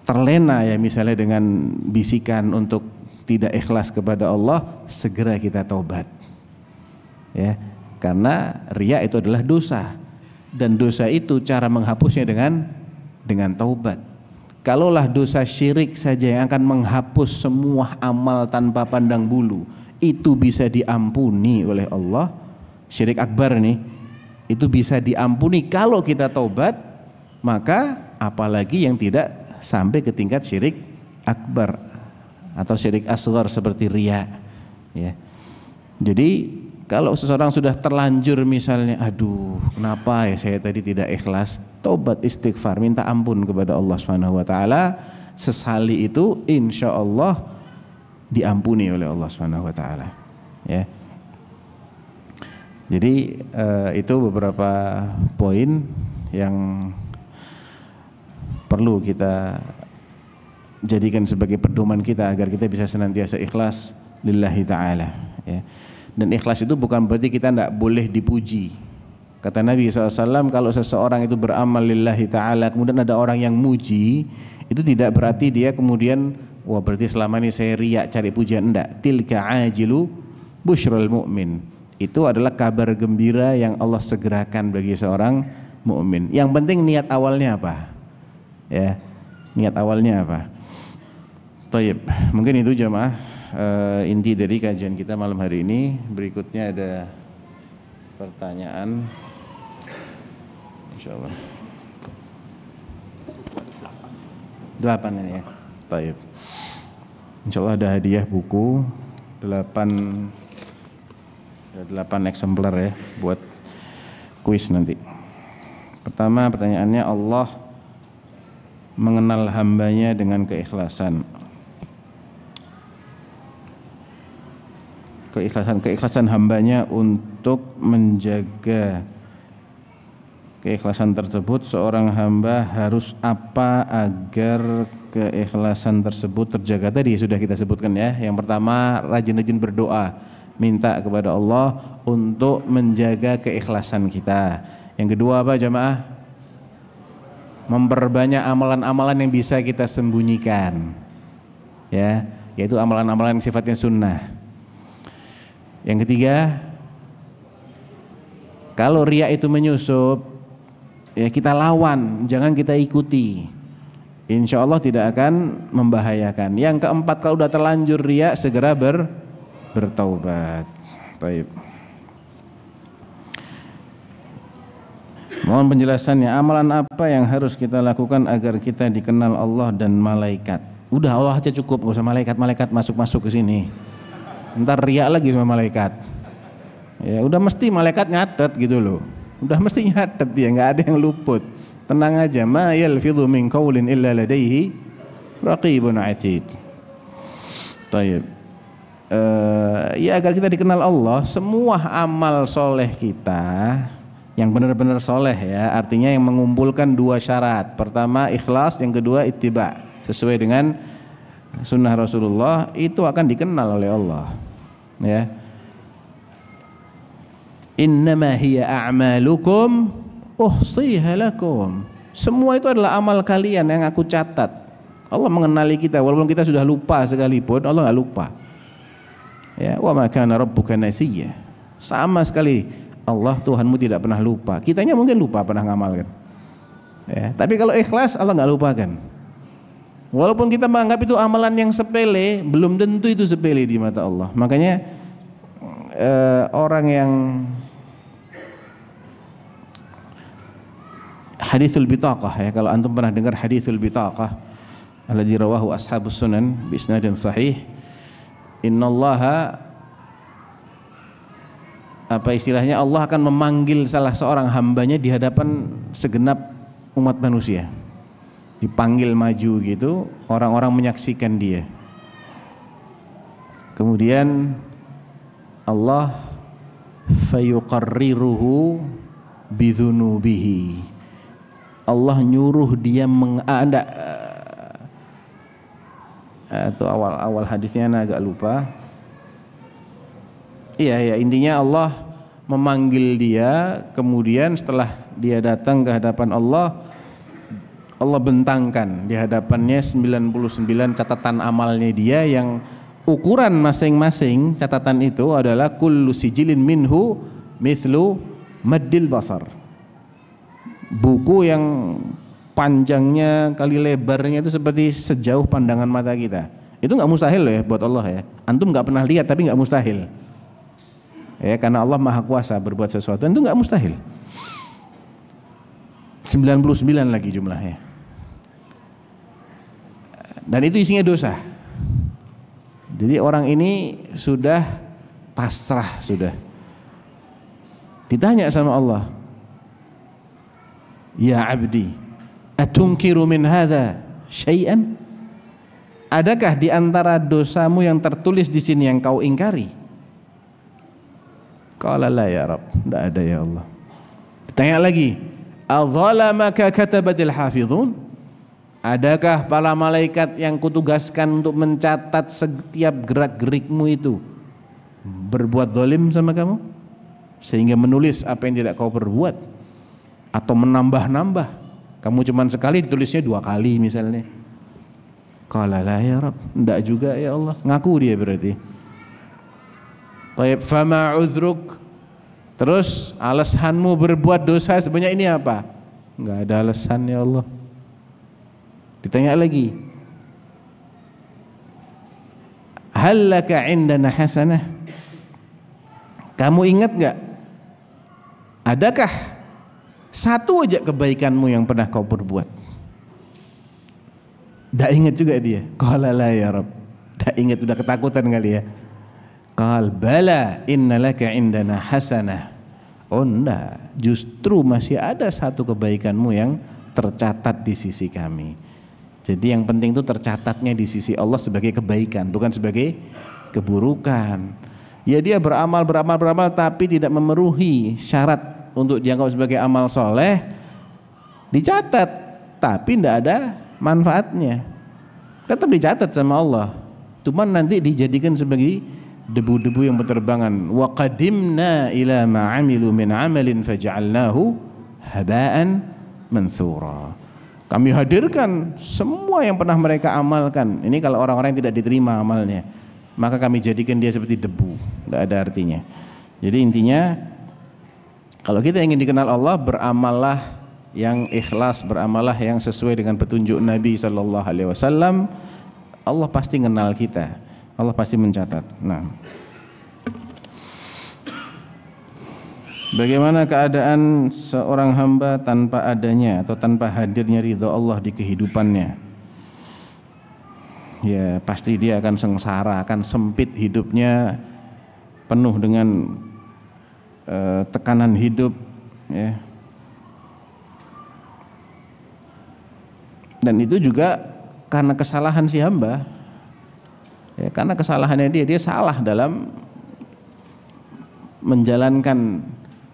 terlena ya misalnya dengan bisikan untuk tidak ikhlas kepada Allah, segera kita taubat. Ya, karena riya itu adalah dosa, dan dosa itu cara menghapusnya dengan taubat. kalaulah dosa syirik saja yang akan menghapus semua amal tanpa pandang bulu, itu bisa diampuni oleh Allah, syirik akbar nih, itu bisa diampuni kalau kita taubat, maka apalagi yang tidak sampai ke tingkat syirik akbar atau syirik asghar seperti riya, ya. Jadi kalau seseorang sudah terlanjur misalnya, aduh kenapa ya saya tadi tidak ikhlas, tobat istighfar, minta ampun kepada Allah Subhanahu wa taala, sesali itu insya Allah diampuni oleh Allah Subhanahu wa taala, ya. Jadi itu beberapa poin yang perlu kita jadikan sebagai pedoman kita agar kita bisa senantiasa ikhlas lillahi ta'ala, ya. Dan ikhlas itu bukan berarti kita tidak boleh dipuji. Kata Nabi SAW, kalau seseorang itu beramal lillahi ta'ala kemudian ada orang yang muji, itu tidak berarti dia kemudian, wah berarti selama ini saya riak cari pujian. Enggak. Tilka ajilu busyral mu'min, itu adalah kabar gembira yang Allah segerakan bagi seorang mukmin. Yang penting niat awalnya apa, ya, niat awalnya apa. Taib, mungkin itu jemaah inti dari kajian kita malam hari ini. Berikutnya ada pertanyaan, insyaallah 8 ini ya. Taib, insyaallah ada hadiah buku 8 eksemplar ya buat kuis nanti. Pertama pertanyaannya, Allah mengenal hambanya dengan keikhlasan. Keikhlasan hambanya untuk menjaga keikhlasan tersebut, seorang hamba harus apa agar keikhlasan tersebut terjaga? Tadi sudah kita sebutkan ya. Yang pertama, rajin-rajin berdoa, minta kepada Allah untuk menjaga keikhlasan kita. Yang kedua apa jamaah? Memperbanyak amalan-amalan yang bisa kita sembunyikan, ya, yaitu amalan-amalan yang sifatnya sunnah. Yang ketiga, kalau riya itu menyusup, ya kita lawan, jangan kita ikuti. Insya Allah tidak akan membahayakan. Yang keempat, kalau sudah terlanjur riya, segera bertaubat. Baik. Mohon penjelasannya, amalan apa yang harus kita lakukan agar kita dikenal Allah dan malaikat? Udah Allah aja cukup, gak usah malaikat masuk ke sini. Ntar riak lagi sama malaikat. Ya udah mesti malaikat nyatet gitu loh. Udah mesti nyatet dia, nggak ada yang luput. Tenang aja, ma yalfidhu min qaulin illa ladaihi raqibun atid. Taib. Ya agar kita dikenal Allah, semua amal soleh kita yang benar-benar soleh ya, artinya yang mengumpulkan dua syarat. Pertama ikhlas, yang kedua ittiba, sesuai dengan sunnah Rasulullah, itu akan dikenal oleh Allah, ya. Innama hiya a'malukum uhsiha lakum. Semua itu adalah amal kalian yang aku catat. Allah mengenali kita walaupun kita sudah lupa sekalipun, Allah enggak lupa. Ya, wa ma kana rabbuka nasiyya. Sama sekali Allah Tuhanmu tidak pernah lupa. Kitanya mungkin lupa pernah ngamalkan. Ya, tapi kalau ikhlas Allah enggak lupakan. Walaupun kita menganggap itu amalan yang sepele, belum tentu itu sepele di mata Allah. Makanya orang yang hadithul bitaqah ya, kalau antum pernah dengar hadithul bitaqah alladzi rawahu ashabus sunan bi isnadin sahih, innallaha, apa istilahnya, Allah akan memanggil salah seorang hambanya di hadapan segenap umat manusia. Dipanggil maju gitu, orang-orang menyaksikan dia. Kemudian Allah fayuqarriruhu bidzunubihi. Allah nyuruh dia atau awal hadisnya agak lupa. Iya, intinya Allah memanggil dia, kemudian setelah dia datang ke hadapan Allah, Allah bentangkan di hadapannya 99 catatan amalnya dia, yang ukuran masing-masing catatan itu adalah kullu sijilin minhu mithlu maddil basar. Buku yang panjangnya kali lebarnya itu seperti sejauh pandangan mata kita. Itu nggak mustahil loh ya buat Allah ya. Antum nggak pernah lihat tapi nggak mustahil. Ya, karena Allah Maha Kuasa berbuat sesuatu itu nggak mustahil. 99 lagi jumlahnya. Dan itu isinya dosa. Jadi orang ini sudah pasrah sudah. Ditanya sama Allah, ya abdi, atunkiru min hadza syai'an? Adakah di antara dosamu yang tertulis di sini yang kau ingkari? Qala la ya Rabb, tidak ada ya Allah. Ditanya lagi, adzalamaka katabatil hafizun? Adakah para malaikat yang kutugaskan untuk mencatat setiap gerak-gerikmu itu berbuat zalim sama kamu? Sehingga menulis apa yang tidak kau perbuat atau menambah-nambah. Kamu cuma sekali ditulisnya 2 kali misalnya. Qala la ya Rabb, enggak juga ya Allah. Ngaku dia berarti. Taib fama udhruk. Terus alasanmu berbuat dosa sebanyak ini apa? Enggak ada alasan ya Allah. Ditanya lagi, hal laka indana hasanah? Kamu ingat enggak? Adakah satu aja kebaikanmu yang pernah kau perbuat? Tak ingat juga dia. Qala la ya Rabb. Tak ingat, udah ketakutan kali ya. Qal bala innalaka indana hasanah. Oh enggak, justru masih ada satu kebaikanmu yang tercatat di sisi kami. Jadi yang penting itu tercatatnya di sisi Allah sebagai kebaikan, bukan sebagai keburukan. Ya dia beramal tapi tidak memenuhi syarat untuk dianggap sebagai amal soleh, dicatat tapi tidak ada manfaatnya, tetap dicatat sama Allah, cuman nanti dijadikan sebagai debu-debu yang berterbangan. Wa qadimna ila ma 'amilu min 'amalin faj'alnahu haba'an manthura. Kami hadirkan semua yang pernah mereka amalkan. Ini kalau orang-orang yang tidak diterima amalnya, maka kami jadikan dia seperti debu, tidak ada artinya. Jadi intinya, kalau kita ingin dikenal Allah, beramallah yang ikhlas, beramallah yang sesuai dengan petunjuk Nabi sallallahu alaihi wasallam. Allah pasti kenal kita. Allah pasti mencatat. Nah, bagaimana keadaan seorang hamba tanpa adanya atau tanpa hadirnya ridha Allah di kehidupannya? Ya, pasti dia akan sengsara, akan sempit hidupnya, penuh dengan tekanan hidup, ya. Dan itu juga karena kesalahan si hamba, ya, karena kesalahannya dia salah dalam menjalankan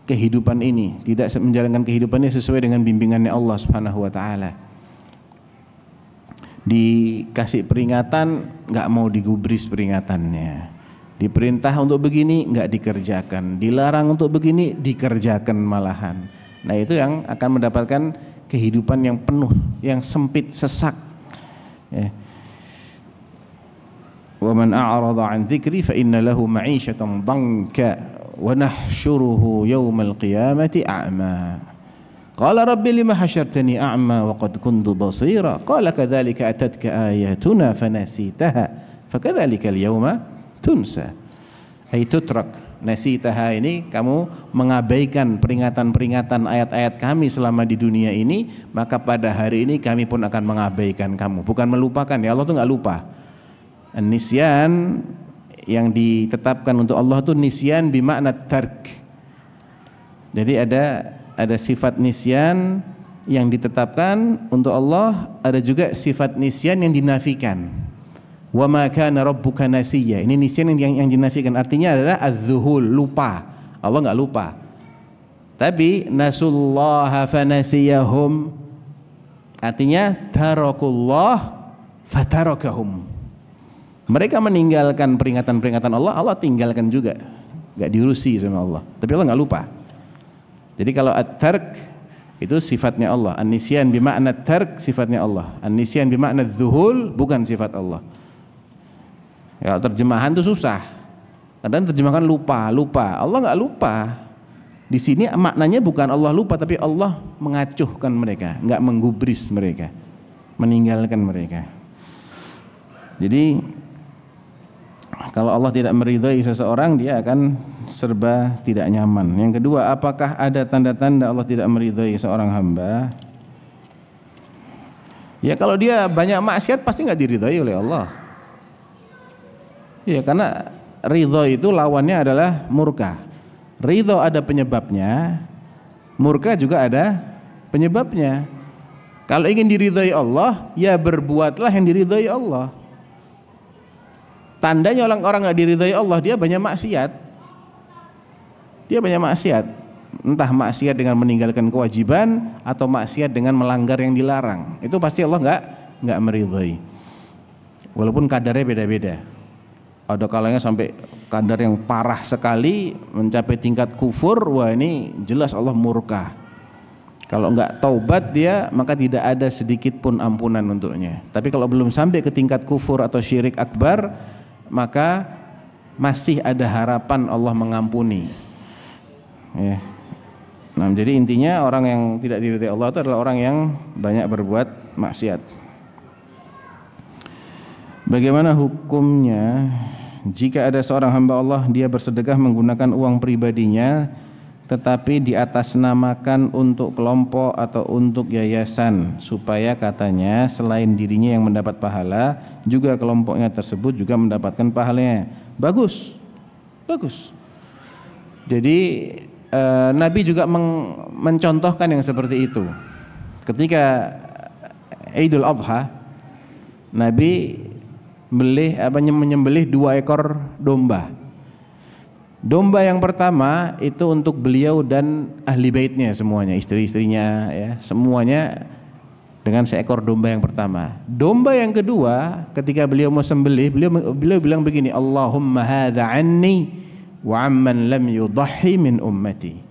kehidupan ini, tidak menjalankan kehidupannya sesuai dengan bimbingannya Allah Subhanahu wa taala. Dikasih peringatan nggak mau digubris peringatannya, diperintah untuk begini nggak dikerjakan, dilarang untuk begini dikerjakan malahan. Nah itu yang akan mendapatkan kehidupan yang penuh, yang sempit, sesak, ya. Wa man a'rada 'an dzikri fa inna lahu ma'isyatan dhanka wa nahsyuruhu yaumal qiyamati a'ma. Qala rabbi lima hasyartani a'ma wa qad kuntu basira. Qala kadzalika atatka ayatuna fanasitaha fakadzalika al-yauma tunsa. Ay tutrak. Nasitaha ini kamu mengabaikan peringatan-peringatan ayat-ayat kami selama di dunia ini, maka pada hari ini kami pun akan mengabaikan kamu. Bukan melupakan, ya Allah tuh nggak lupa. Nisyan yang ditetapkan untuk Allah tuh nisyan bimakna tark. Jadi ada sifat nisyan yang ditetapkan untuk Allah, ada juga sifat nisyan yang dinafikan. Wa ma kana rabbuka nasiya. Ini nisyan yang dinafikan, artinya adalah az-zuhul, lupa. Allah enggak lupa. Tapi nasullaha fanasiyahum, artinya tarakullah fatarakahum. Mereka meninggalkan peringatan-peringatan Allah, Allah tinggalkan juga. Enggak diurusi sama Allah. Tapi Allah enggak lupa. Jadi kalau at-tark itu sifatnya Allah. An-nisyan bimakna tark sifatnya Allah. An-nisyan bimakna az-zuhul bukan sifat Allah. Ya, terjemahan itu susah. Kadang terjemahkan lupa. Allah nggak lupa. Di sini maknanya bukan Allah lupa, tapi Allah mengacuhkan mereka, enggak menggubris mereka, meninggalkan mereka. Jadi kalau Allah tidak meridhai seseorang, dia akan serba tidak nyaman. Yang kedua, apakah ada tanda-tanda Allah tidak meridhai seorang hamba? Ya kalau dia banyak maksiat pasti nggak diridhai oleh Allah. Ya karena ridho itu lawannya adalah murka. Ridho ada penyebabnya, murka juga ada penyebabnya. Kalau ingin diridhai Allah, ya berbuatlah yang diridhai Allah. Tandanya orang-orang nggak diridhai Allah, dia banyak maksiat. Dia banyak maksiat. Entah maksiat dengan meninggalkan kewajiban atau maksiat dengan melanggar yang dilarang. Itu pasti Allah nggak meridhai. Walaupun kadarnya beda-beda. Ada kalanya sampai kadar yang parah sekali mencapai tingkat kufur, wah ini jelas Allah murka. Kalau enggak taubat dia, maka tidak ada sedikit pun ampunan untuknya. Tapi kalau belum sampai ke tingkat kufur atau syirik akbar, maka masih ada harapan Allah mengampuni. Ya. Nah, jadi intinya orang yang tidak diridhai Allah itu adalah orang yang banyak berbuat maksiat. Bagaimana hukumnya jika ada seorang hamba Allah dia bersedekah menggunakan uang pribadinya tetapi diatasnamakan untuk kelompok atau untuk yayasan supaya katanya selain dirinya yang mendapat pahala juga kelompoknya tersebut juga mendapatkan pahalanya. Bagus. Jadi Nabi juga mencontohkan yang seperti itu. Ketika Idul Adha, Nabi menyembelih 2 ekor domba. Domba yang pertama itu untuk beliau dan ahli baitnya semuanya, istri-istrinya ya, semuanya dengan seekor domba yang pertama. Domba yang kedua ketika beliau mau sembelih, beliau bilang begini, Allahumma hadza anni wa amman lam yudhhi min ummati.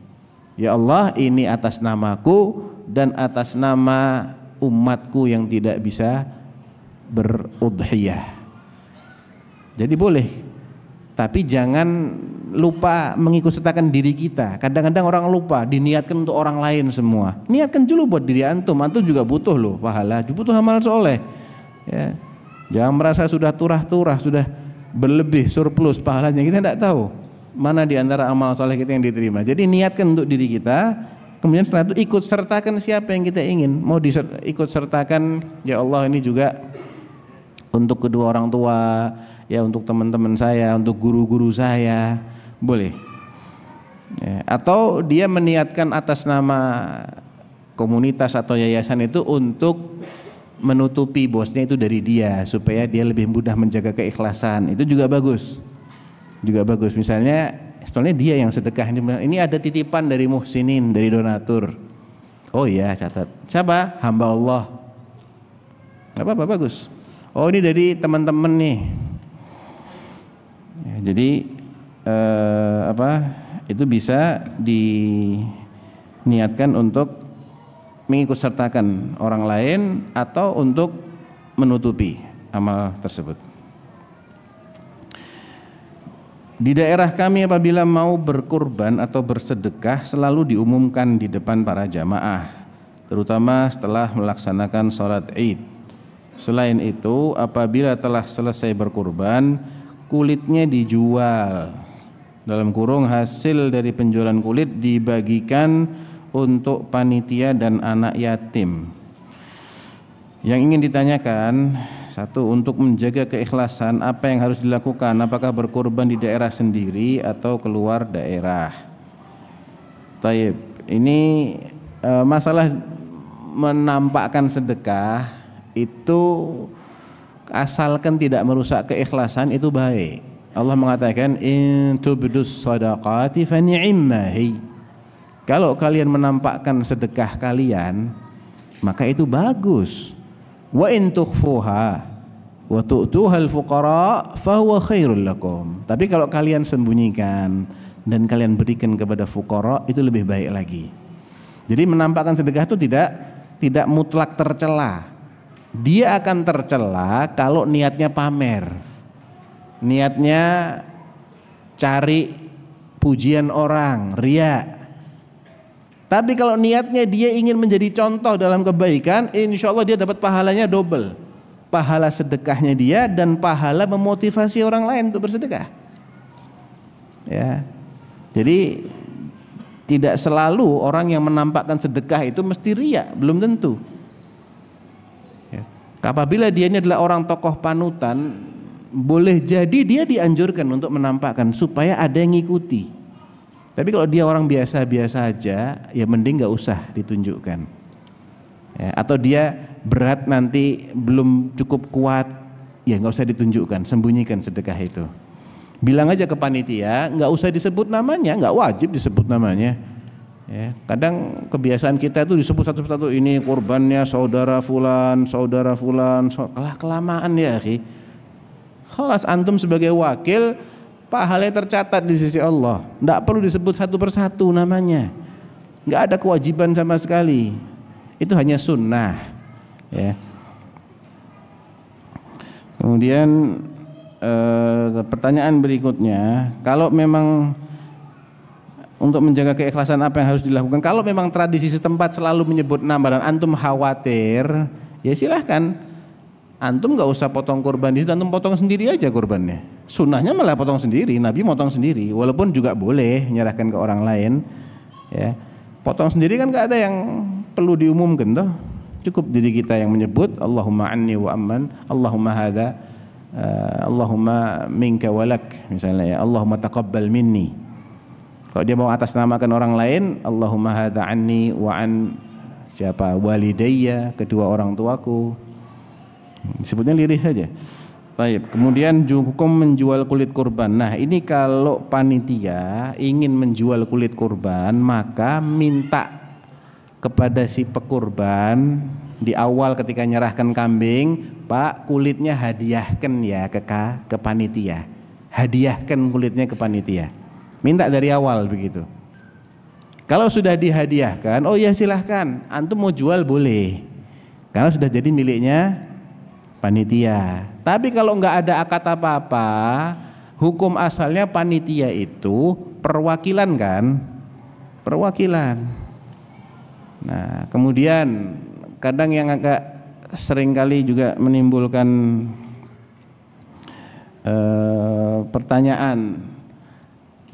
Ya Allah, ini atas namaku dan atas nama umatku yang tidak bisa berudhiyah. Jadi boleh, tapi jangan lupa mengikutsertakan diri kita. Kadang-kadang orang lupa, diniatkan untuk orang lain semua. Niatkan dulu buat diri antum juga butuh loh pahala, butuh amal soleh. Ya. Jangan merasa sudah turah-turah, sudah berlebih surplus pahalanya. Kita tidak tahu mana di antara amal soleh kita yang diterima. Jadi niatkan untuk diri kita, kemudian setelah itu ikut sertakan siapa yang kita ingin. Mau ikut sertakan, ya Allah ini juga untuk kedua orang tua, ya untuk teman-teman saya, untuk guru-guru saya, boleh. Ya, atau dia meniatkan atas nama komunitas atau yayasan itu untuk menutupi bosnya itu dari dia supaya dia lebih mudah menjaga keikhlasan. Itu juga bagus. Misalnya soalnya dia yang sedekah, ini ada titipan dari muhsinin, dari donatur. Oh iya, catat. Siapa? Hamba Allah. Enggak apa-apa, bagus. Oh ini dari teman-teman nih. Ya, jadi itu bisa diniatkan untuk mengikutsertakan orang lain atau untuk menutupi amal tersebut. Di daerah kami apabila mau berkurban atau bersedekah selalu diumumkan di depan para jamaah, terutama setelah melaksanakan sholat Id. Selain itu, apabila telah selesai berkurban, kulitnya dijual. Dalam kurung hasil dari penjualan kulit dibagikan untuk panitia dan anak yatim. Yang ingin ditanyakan, satu, untuk menjaga keikhlasan apa yang harus dilakukan? Apakah berkurban di daerah sendiri atau keluar daerah? Taib, ini masalah menampakkan sedekah itu asalkan tidak merusak keikhlasan itu baik. Allah mengatakan in tubdus shadaqati fa ni'mahi. Kalau kalian menampakkan sedekah kalian maka itu bagus. Wa in tukhfuha wa tu'tuhal fuqara fa huwa khairul lakum. Tapi kalau kalian sembunyikan dan kalian berikan kepada fuqara itu lebih baik lagi. Jadi menampakkan sedekah itu tidak mutlak tercela. Dia akan tercela kalau niatnya pamer, niatnya cari pujian orang, riya. Tapi kalau niatnya dia ingin menjadi contoh dalam kebaikan, insya Allah dia dapat pahalanya double. Pahala sedekahnya dia dan pahala memotivasi orang lain untuk bersedekah. Ya. Jadi tidak selalu orang yang menampakkan sedekah itu mesti riya, belum tentu. Ya. Apabila dia ini adalah orang tokoh panutan, boleh jadi dia dianjurkan untuk menampakkan supaya ada yang ngikuti. Tapi kalau dia orang biasa-biasa aja, ya mending nggak usah ditunjukkan. Ya, atau dia berat nanti belum cukup kuat, ya nggak usah ditunjukkan, sembunyikan sedekah itu. Bilang aja ke panitia, nggak usah disebut namanya, nggak wajib disebut namanya. Ya, kadang kebiasaan kita itu disebut satu-satu, ini korbannya saudara fulan, kelamaan ya, akhi. Khalas antum sebagai wakil, pahalanya tercatat di sisi Allah. Tidak perlu disebut satu persatu namanya. Nggak ada kewajiban sama sekali. Itu hanya sunnah. Ya. Kemudian pertanyaan berikutnya, kalau memang untuk menjaga keikhlasan apa yang harus dilakukan? Kalau memang tradisi setempat selalu menyebut nama dan antum khawatir, ya silahkan. Antum nggak usah potong kurban di situ, antum potong sendiri aja kurbannya. Sunnahnya malah potong sendiri, Nabi potong sendiri, walaupun juga boleh menyerahkan ke orang lain. Ya, potong sendiri kan nggak ada yang perlu diumumkan toh. Cukup diri kita yang menyebut Allahumma anni wa amman, Allahumma hadza, Allahumma minka walak, misalnya ya, Allahumma taqabbal minni. Kalau dia mau atasnamakan orang lain, Allahumma hadza anni wa an siapa, walidayya, kedua orang tuaku. Disebutnya lirih saja. Baik. Kemudian hukum menjual kulit kurban. Nah, ini kalau panitia ingin menjual kulit kurban, maka minta kepada si pekurban di awal ketika nyerahkan kambing, Pak, kulitnya hadiahkan ya ke panitia. Hadiahkan kulitnya ke panitia. Minta dari awal begitu. Kalau sudah dihadiahkan, oh ya silahkan, antum mau jual boleh, karena sudah jadi miliknya panitia. Tapi kalau nggak ada akad apa-apa, hukum asalnya panitia itu perwakilan kan, perwakilan. Nah, kemudian kadang yang agak seringkali juga menimbulkan pertanyaan,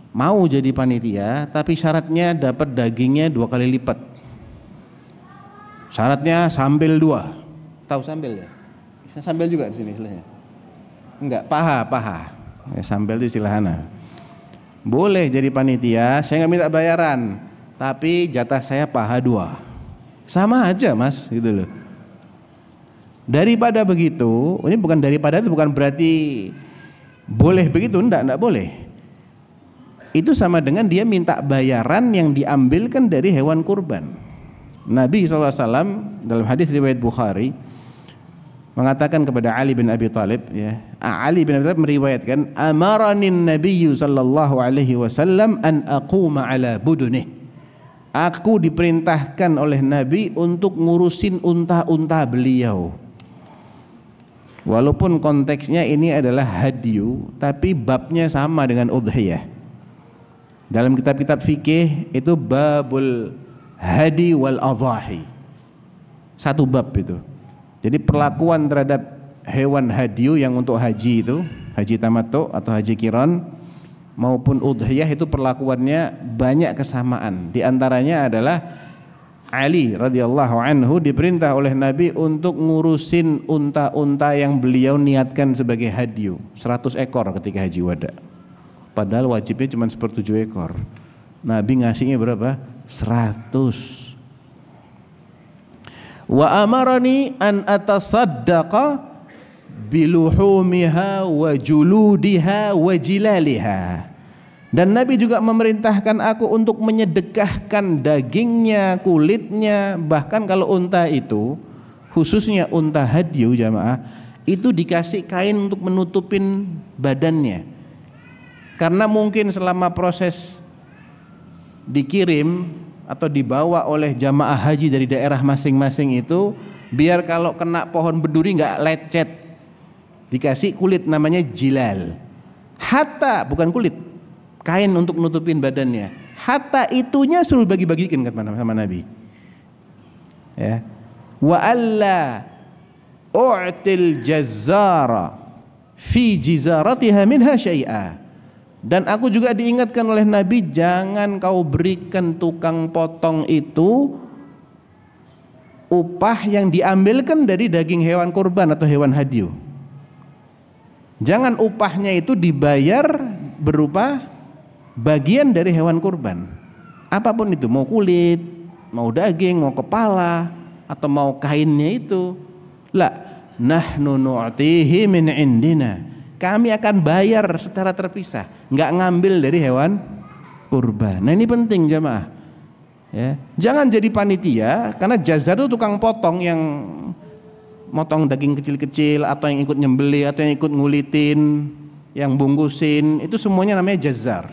mau jadi panitia tapi syaratnya dapat dagingnya 2 kali lipat. Syaratnya sambel 2. Tahu sambel ya? Sambel juga di sini istilahnya. Enggak, paha. Ya, sambel itu istilahnya. Boleh jadi panitia, saya nggak minta bayaran, tapi jatah saya paha 2. Sama aja mas, gitu loh. Daripada begitu, ini bukan daripada itu bukan berarti boleh begitu, enggak boleh. Itu sama dengan dia minta bayaran yang diambilkan dari hewan kurban. Nabi SAW dalam hadis riwayat Bukhari mengatakan kepada Ali bin Abi Thalib, ya, Ali bin Abi Thalib meriwayatkan, amaranin Nabiyyu sallallahu alaihi wasallam an aquma ala budunih. Aku diperintahkan oleh Nabi untuk ngurusin unta-unta beliau. Walaupun konteksnya ini adalah hadyu, tapi babnya sama dengan udhiyah. Dalam kitab-kitab fikih itu babul hadi wal adhahi. Satu bab itu. Jadi perlakuan terhadap hewan hadyu yang untuk haji itu, haji tamattu atau haji qiran maupun udhiyah, itu perlakuannya banyak kesamaan. Di antaranya adalah Ali radhiyallahu anhu diperintah oleh Nabi untuk ngurusin unta-unta yang beliau niatkan sebagai hadyu, 100 ekor ketika haji wada. Padahal wajibnya cuma 1/7 ekor. Nabi ngasihnya berapa? 100. Wa amarani an atasaddaqa biluhumiha wa juludiha wa jilaliha. Dan Nabi juga memerintahkan aku untuk menyedekahkan dagingnya, kulitnya, bahkan kalau unta itu, khususnya unta hadyu jamaah, itu dikasih kain untuk menutupin badannya. Karena mungkin selama proses dikirim atau dibawa oleh jamaah haji dari daerah masing-masing itu, biar kalau kena pohon berduri nggak lecet, dikasih kulit namanya jilal. Hatta bukan kulit, kain untuk nutupin badannya. hatta itunya suruh bagi-bagikan sama Nabi. Ya. Wa alla u'til jazzara fi jizaratiha minha syai'a. Dan aku juga diingatkan oleh Nabi, jangan kau berikan tukang potong itu upah yang diambilkan dari daging hewan kurban atau hewan hadyu. Jangan upahnya itu dibayar berupa bagian dari hewan kurban. Apapun itu, mau kulit, mau daging, mau kepala, atau mau kainnya itu. La, nahnu nu'tihi min indina. Kami akan bayar secara terpisah, nggak ngambil dari hewan kurban. Nah ini penting jamaah. Ya, jangan jadi panitia, karena jazar itu tukang potong yang motong daging kecil-kecil, atau yang ikut nyembeli, atau yang ikut ngulitin, yang bungkusin, itu semuanya namanya jazar.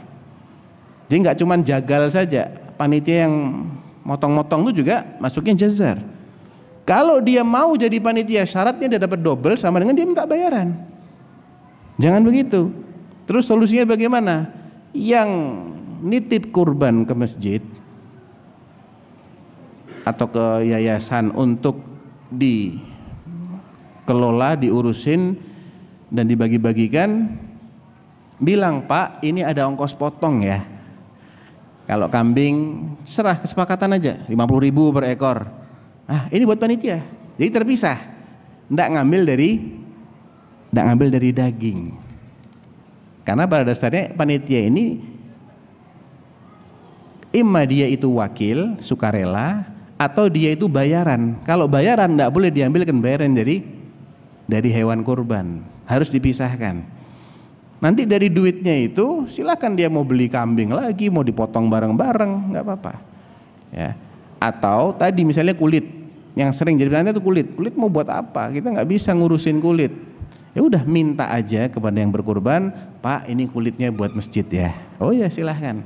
Jadi nggak cuma jagal saja, panitia yang motong-motong itu juga masuknya jazar. Kalau dia mau jadi panitia, syaratnya dia dapat double sama dengan dia minta bayaran. Jangan begitu. Terus solusinya bagaimana? Yang nitip kurban ke masjid atau ke yayasan untuk dikelola, diurusin dan dibagi-bagikan, bilang, Pak, ini ada ongkos potong ya. Kalau kambing serah kesepakatan aja 50.000 per ekor. Ah, ini buat panitia. Jadi terpisah. Nggak ngambil dari daging. Karena pada dasarnya panitia ini imma dia itu wakil, sukarela, atau dia itu bayaran. Kalau bayaran nggak boleh diambilkan bayaran dari hewan kurban, harus dipisahkan. Nanti dari duitnya itu silakan dia mau beli kambing lagi, mau dipotong bareng-bareng, nggak apa-apa. Ya. Atau tadi misalnya kulit, yang sering jadi pertanyaan itu kulit mau buat apa? Kita nggak bisa ngurusin kulit. Ya udah minta aja kepada yang berkurban, Pak, ini kulitnya buat masjid ya. Oh ya silahkan.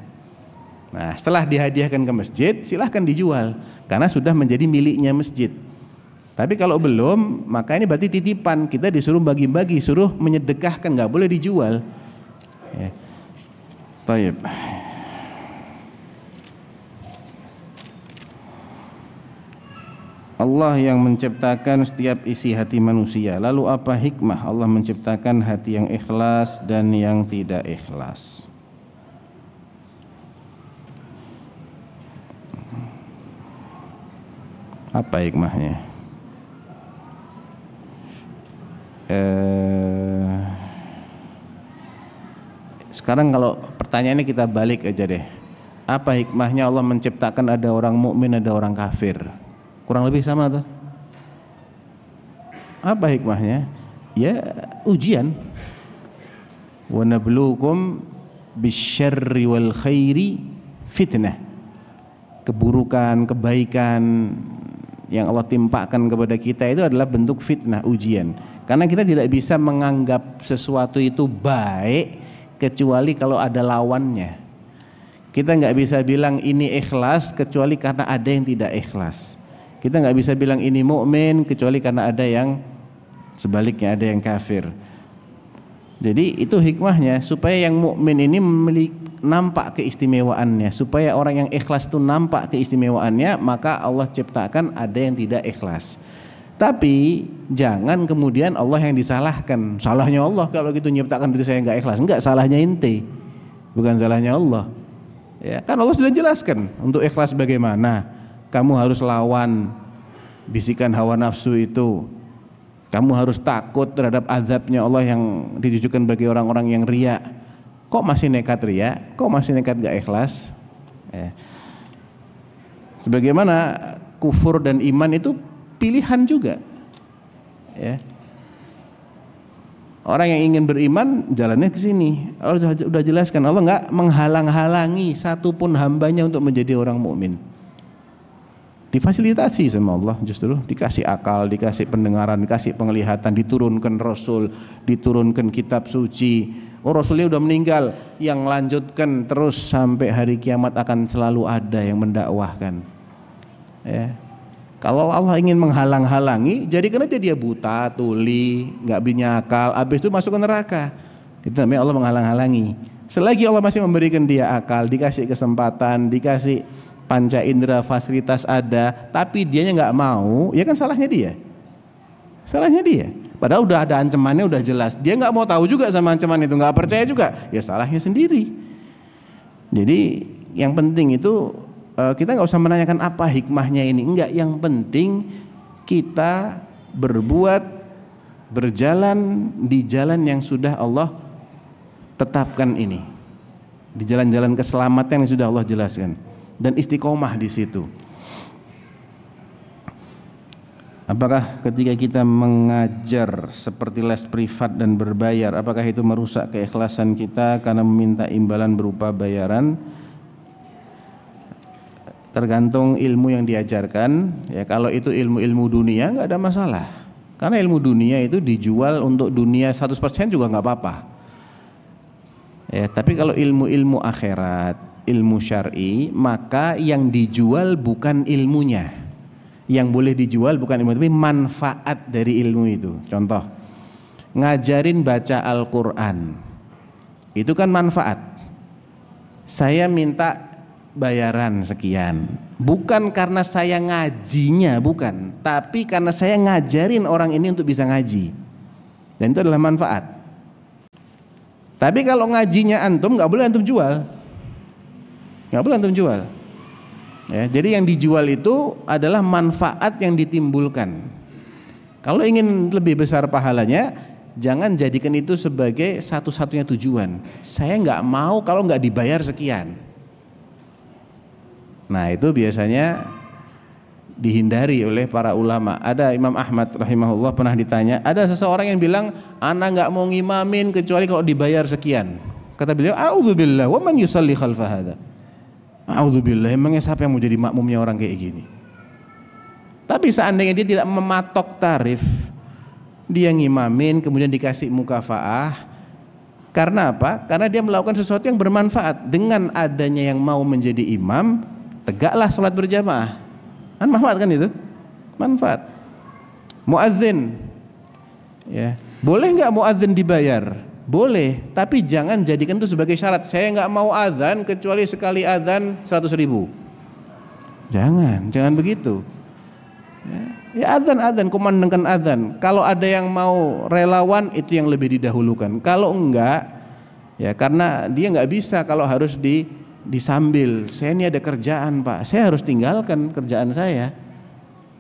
Nah setelah dihadiahkan ke masjid, silahkan dijual karena sudah menjadi miliknya masjid. Tapi kalau belum, maka ini berarti titipan, kita disuruh bagi-bagi, suruh menyedekahkan, nggak boleh dijual. Ya. Baik. Allah yang menciptakan setiap isi hati manusia. Lalu apa hikmah Allah menciptakan hati yang ikhlas dan yang tidak ikhlas? Apa hikmahnya? Sekarang kalau pertanyaannya kita balik aja deh. Apa hikmahnya Allah menciptakan ada orang mukmin, ada orang kafir? Kurang lebih sama tuh. Apa hikmahnya? Ya ujian. Wa nabluukum bisyarri wal khairi fitnah. Keburukan, kebaikan yang Allah timpakan kepada kita itu adalah bentuk fitnah, ujian. Karena kita tidak bisa menganggap sesuatu itu baik kecuali kalau ada lawannya. Kita nggak bisa bilang ini ikhlas kecuali karena ada yang tidak ikhlas. Kita nggak bisa bilang ini mukmin kecuali karena ada yang sebaliknya, ada yang kafir. Jadi itu hikmahnya supaya yang mukmin ini nampak keistimewaannya, supaya orang yang ikhlas itu nampak keistimewaannya, maka Allah ciptakan ada yang tidak ikhlas. Tapi jangan kemudian Allah yang disalahkan. Salahnya Allah kalau gitu nyiptakan itu saya nggak ikhlas. Enggak, salahnya ente, bukan salahnya Allah. Ya, kan Allah sudah jelaskan untuk ikhlas bagaimana. Kamu harus lawan bisikan hawa nafsu itu. Kamu harus takut terhadap azabnya Allah yang ditujukan bagi orang-orang yang riya. Kok masih nekat riya? Kok masih nekat gak ikhlas? Ya. Sebagaimana kufur dan iman itu pilihan juga. Ya. Orang yang ingin beriman jalannya ke sini. Allah sudah jelaskan, Allah nggak menghalang-halangi satupun hambanya untuk menjadi orang mukmin. Difasilitasi sama Allah, justru dikasih akal, dikasih pendengaran, dikasih penglihatan, diturunkan Rasul, diturunkan kitab suci. Oh Rasulnya udah meninggal, yang lanjutkan terus sampai hari kiamat akan selalu ada yang mendakwahkan. Ya. Kalau Allah ingin menghalang-halangi, jadikan aja dia buta, tuli, nggak punya akal, habis itu masuk ke neraka. Itu namanya Allah menghalang-halangi. Selagi Allah masih memberikan dia akal, dikasih kesempatan, dikasih panca indera, fasilitas ada, tapi dianya nggak mau, ya kan salahnya dia. Salahnya dia. Padahal udah ada ancamannya, udah jelas. Dia nggak mau tahu juga sama ancaman itu, nggak percaya juga, ya salahnya sendiri. Jadi yang penting itu kita nggak usah menanyakan apa hikmahnya ini, enggak. Yang penting kita berbuat, berjalan di jalan yang sudah Allah tetapkan ini, di jalan-jalan keselamatan yang sudah Allah jelaskan, dan istiqomah di situ. Apakah ketika kita mengajar seperti les privat dan berbayar, apakah itu merusak keikhlasan kita karena meminta imbalan berupa bayaran? Tergantung ilmu yang diajarkan. Ya, kalau itu ilmu-ilmu dunia nggak ada masalah, karena ilmu dunia itu dijual untuk dunia 100% juga nggak apa-apa. Ya, tapi kalau ilmu-ilmu akhirat, ilmu syar'i, maka yang dijual bukan ilmunya. Yang boleh dijual bukan ilmu, tapi manfaat dari ilmu itu. Contoh, ngajarin baca Al-Quran, itu kan manfaat. Saya minta bayaran sekian, bukan karena saya ngajinya, bukan, tapi karena saya ngajarin orang ini untuk bisa ngaji, dan itu adalah manfaat. Tapi kalau ngajinya antum, nggak boleh antum jual, nggak boleh antum jual. Ya, jadi yang dijual itu adalah manfaat yang ditimbulkan. Kalau ingin lebih besar pahalanya, jangan jadikan itu sebagai satu-satunya tujuan. Saya nggak mau kalau nggak dibayar sekian. Nah, itu biasanya dihindari oleh para ulama. Ada Imam Ahmad rahimahullah pernah ditanya, ada seseorang yang bilang, ana nggak mau ngimamin kecuali kalau dibayar sekian. Kata beliau, a'udzubillah, wa man yusalli khalfa hadza. A'udzubillah, emangnya siapa yang mau jadi makmumnya orang kayak gini? Tapi seandainya dia tidak mematok tarif, dia ngimamin kemudian dikasih mukafaah. Karena apa? Karena dia melakukan sesuatu yang bermanfaat. Dengan adanya yang mau menjadi imam, tegaklah sholat berjamaah. Kan manfaat kan itu? Manfaat. Muadzin, ya, boleh nggak muadzin dibayar? Boleh, tapi jangan jadikan itu sebagai syarat. Saya nggak mau adzan kecuali sekali adzan 100.000. Jangan begitu. Ya adzan, kumandangkan adzan. Kalau ada yang mau relawan, itu yang lebih didahulukan. Kalau enggak, ya karena dia nggak bisa kalau harus disambil. Saya ini ada kerjaan Pak, saya harus tinggalkan kerjaan saya.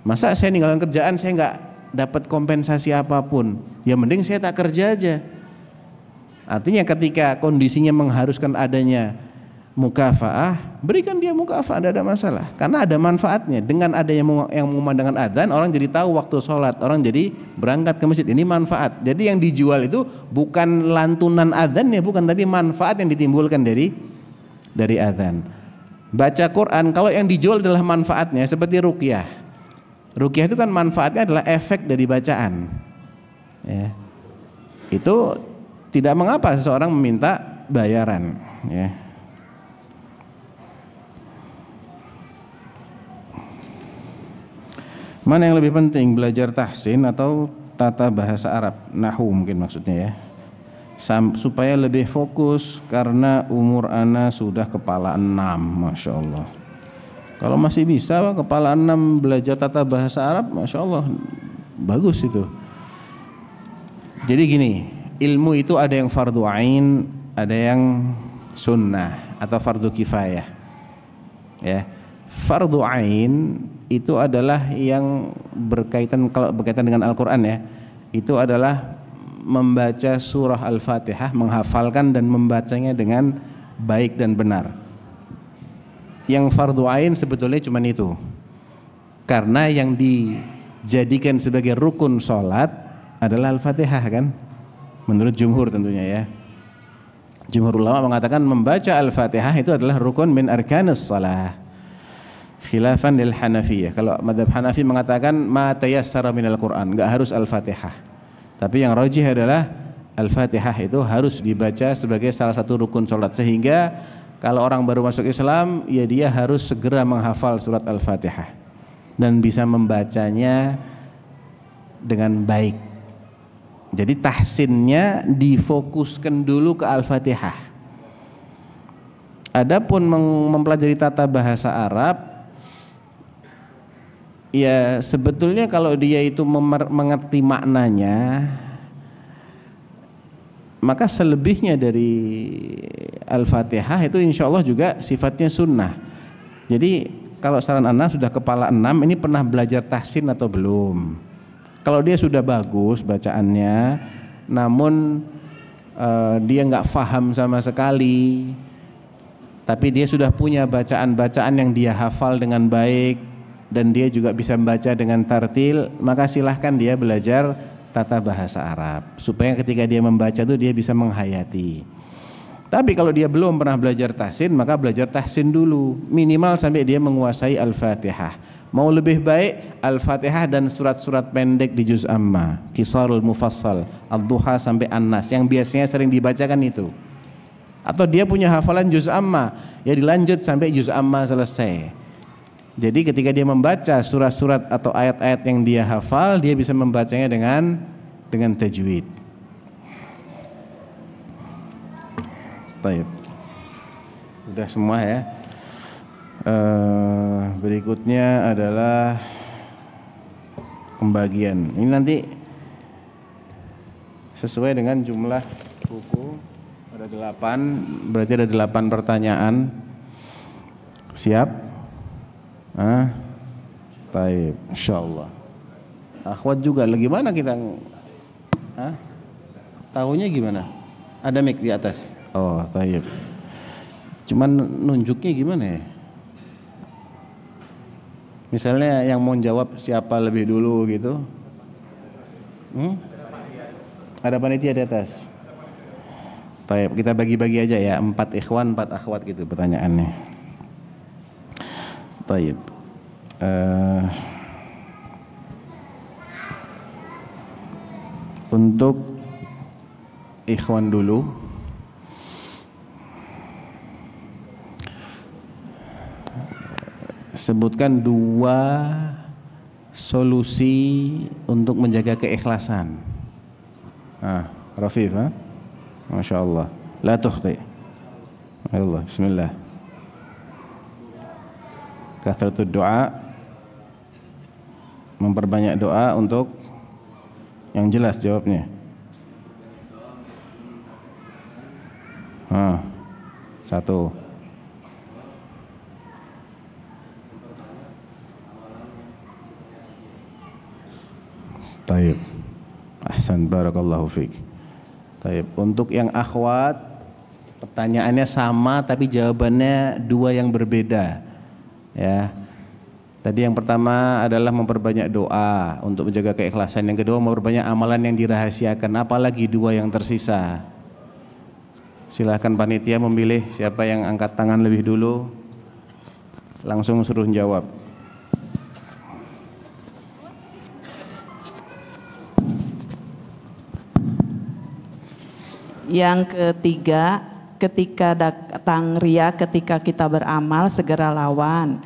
Masa saya tinggalkan kerjaan, saya nggak dapat kompensasi apapun? Ya mending saya tak kerja aja. Artinya ketika kondisinya mengharuskan adanya mukafaah, berikan dia mukafaah, tidak ada masalah, karena ada manfaatnya. Dengan adanya yang mengumandangkan adzan, orang jadi tahu waktu sholat, orang jadi berangkat ke masjid. Ini manfaat. Jadi yang dijual itu bukan lantunan adzannya, bukan, tapi manfaat yang ditimbulkan dari adzan. Baca Quran, kalau yang dijual adalah manfaatnya, seperti ruqyah. Ruqyah itu kan manfaatnya adalah efek dari bacaan. Ya. Itu tidak mengapa seseorang meminta bayaran, ya. Mana yang lebih penting, belajar tahsin atau tata bahasa Arab, nahwu mungkin maksudnya ya, supaya lebih fokus karena umur ana sudah kepala 6, masya Allah. Kalau masih bisa kepala 6 belajar tata bahasa Arab, masya Allah, bagus itu. Jadi gini, ilmu itu ada yang fardu ain, ada yang sunnah atau fardu kifayah. Ya, fardu ain itu adalah yang berkaitan, kalau berkaitan dengan Al-Quran ya, itu adalah membaca surah Al-Fatihah, menghafalkan dan membacanya dengan baik dan benar. Yang fardu ain sebetulnya cuma itu, karena yang dijadikan sebagai rukun sholat adalah Al-Fatihah kan, menurut jumhur tentunya ya. Jumhur ulama mengatakan membaca Al-Fatihah itu adalah rukun min arkanus shalah, khilafan lil Hanafiyah. Kalau madhab Hanafi mengatakan ma tayassara minal Quran, enggak harus Al-Fatihah. Tapi yang rajih adalah Al-Fatihah itu harus dibaca sebagai salah satu rukun sholat, sehingga kalau orang baru masuk Islam, ya dia harus segera menghafal surat Al-Fatihah dan bisa membacanya dengan baik. Jadi tahsinnya difokuskan dulu ke Al-Fatihah. Adapun mempelajari tata bahasa Arab, ya sebetulnya kalau dia itu mengerti maknanya, maka selebihnya dari Al-Fatihah itu insya Allah juga sifatnya sunnah. Jadi kalau saran Anda sudah kepala 6, ini pernah belajar tahsin atau belum? Kalau dia sudah bagus bacaannya, namun dia nggak faham sama sekali, tapi dia sudah punya bacaan-bacaan yang dia hafal dengan baik dan dia juga bisa membaca dengan tartil, maka silahkan dia belajar tata bahasa Arab supaya ketika dia membaca itu dia bisa menghayati. Tapi kalau dia belum pernah belajar tahsin, maka belajar tahsin dulu minimal sampai dia menguasai Al-Fatihah. Mau lebih baik Al-Fatihah dan surat-surat pendek di juz amma, Qisarul Mufassal, Ad-Duha sampai An-Nas yang biasanya sering dibacakan itu. Atau dia punya hafalan juz amma, ya dilanjut sampai juz amma selesai. Jadi ketika dia membaca surat-surat atau ayat-ayat yang dia hafal, dia bisa membacanya dengan tajwid. Baik. Sudah semua ya. Berikutnya adalah pembagian. Ini nanti sesuai dengan jumlah buku. Ada 8, berarti ada 8 pertanyaan. Siap? Baik, insyaallah. Akhwat juga, gimana kita? Tahunya gimana? Ada mic di atas. Oh, baik. Cuman nunjuknya gimana ya? Misalnya yang mau jawab siapa lebih dulu gitu? Ada panitia di atas. Baik, kita bagi-bagi aja ya, 4 ikhwan, 4 akhwat gitu pertanyaannya. Baik. Untuk ikhwan dulu, sebutkan 2 solusi untuk menjaga keikhlasan. Rafif, Masya Allah. La tukhti. Allah, bismillah. Kathratud doa, memperbanyak doa untuk yang jelas jawabnya. Satu. Taib. Ahsan, barakallahu fiik. Taib. Untuk yang akhwat, pertanyaannya sama tapi jawabannya 2 yang berbeda. Ya. Tadi yang pertama adalah memperbanyak doa untuk menjaga keikhlasan. Yang kedua memperbanyak amalan yang dirahasiakan. Apalagi 2 yang tersisa. Silahkan panitia memilih siapa yang angkat tangan lebih dulu. Langsung suruh jawab. Yang ketiga, ketika datang ria, ketika kita beramal segera lawan.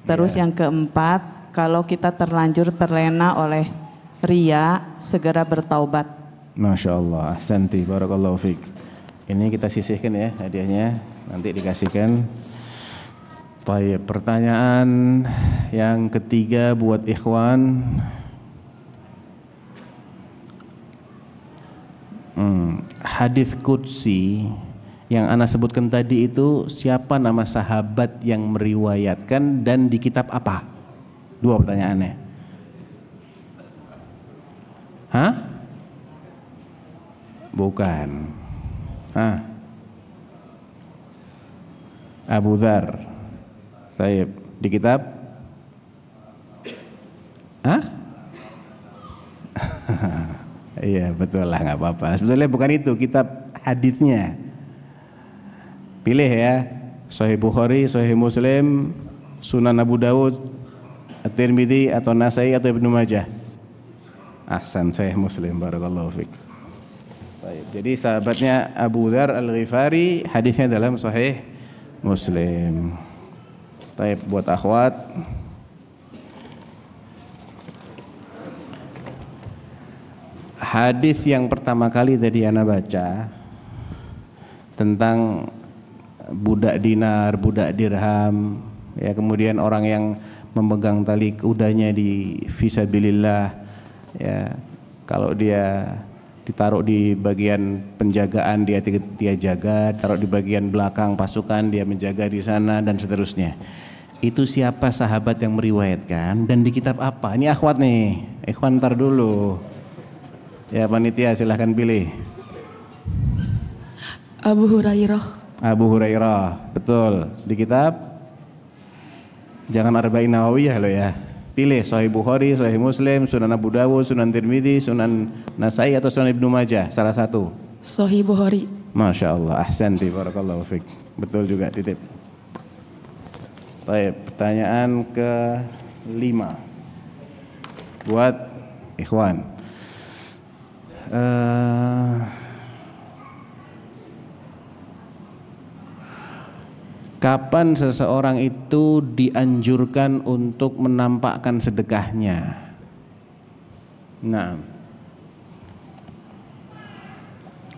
Terus yang keempat, kalau kita terlanjur terlena oleh ria, segera bertaubat. Masya Allah, ahsanti, barakallahu fiik. Ini kita sisihkan ya hadiahnya, nanti dikasihkan. Baik, pertanyaan yang ketiga buat ikhwan. Hadis qudsi yang ana sebutkan tadi itu, siapa nama sahabat yang meriwayatkan dan di kitab apa? 2 pertanyaannya. Bukan. Abu Dzar. Baik, di kitab? Iya, betul lah, nggak apa-apa. Sebetulnya bukan itu kitab hadisnya. Pilih ya, Sahih Bukhari, Sahih Muslim, Sunan Abu Dawud, At-Tirmidzi atau Nasai atau Ibnu Majah. Ahsan, Sahih Muslim, barakallahu fiik. Baik, jadi sahabatnya Abu Dzar Al-Ghifari, hadisnya dalam Sahih Muslim. Baik, buat akhwat. Hadis yang pertama kali tadi ana baca tentang budak dinar, budak dirham, ya, kemudian orang yang memegang tali kudanya di fisabilillah, ya, kalau dia ditaruh di bagian penjagaan dia jaga, taruh di bagian belakang pasukan dia menjaga di sana dan seterusnya. Itu siapa sahabat yang meriwayatkan dan di kitab apa? Ini akhwat nih, ikhwan ntar dulu. Ya panitia silahkan pilih. Abu Hurairah. Abu Hurairah, betul. Di kitab? Jangan Arba'in Nawawiyah lo ya. Pilih Sahih Bukhari, Sahih Muslim, Sunan Abu Dawud, Sunan Tirmidzi, Sunan Nasai atau Sunan Ibnu Majah, salah satu. Sahih Bukhari. Masya Allah, ahsanti, barakallahu fiik. Betul juga, titip. Baik, pertanyaan ke-5 buat ikhwan. Kapan seseorang itu dianjurkan untuk menampakkan sedekahnya? Nah,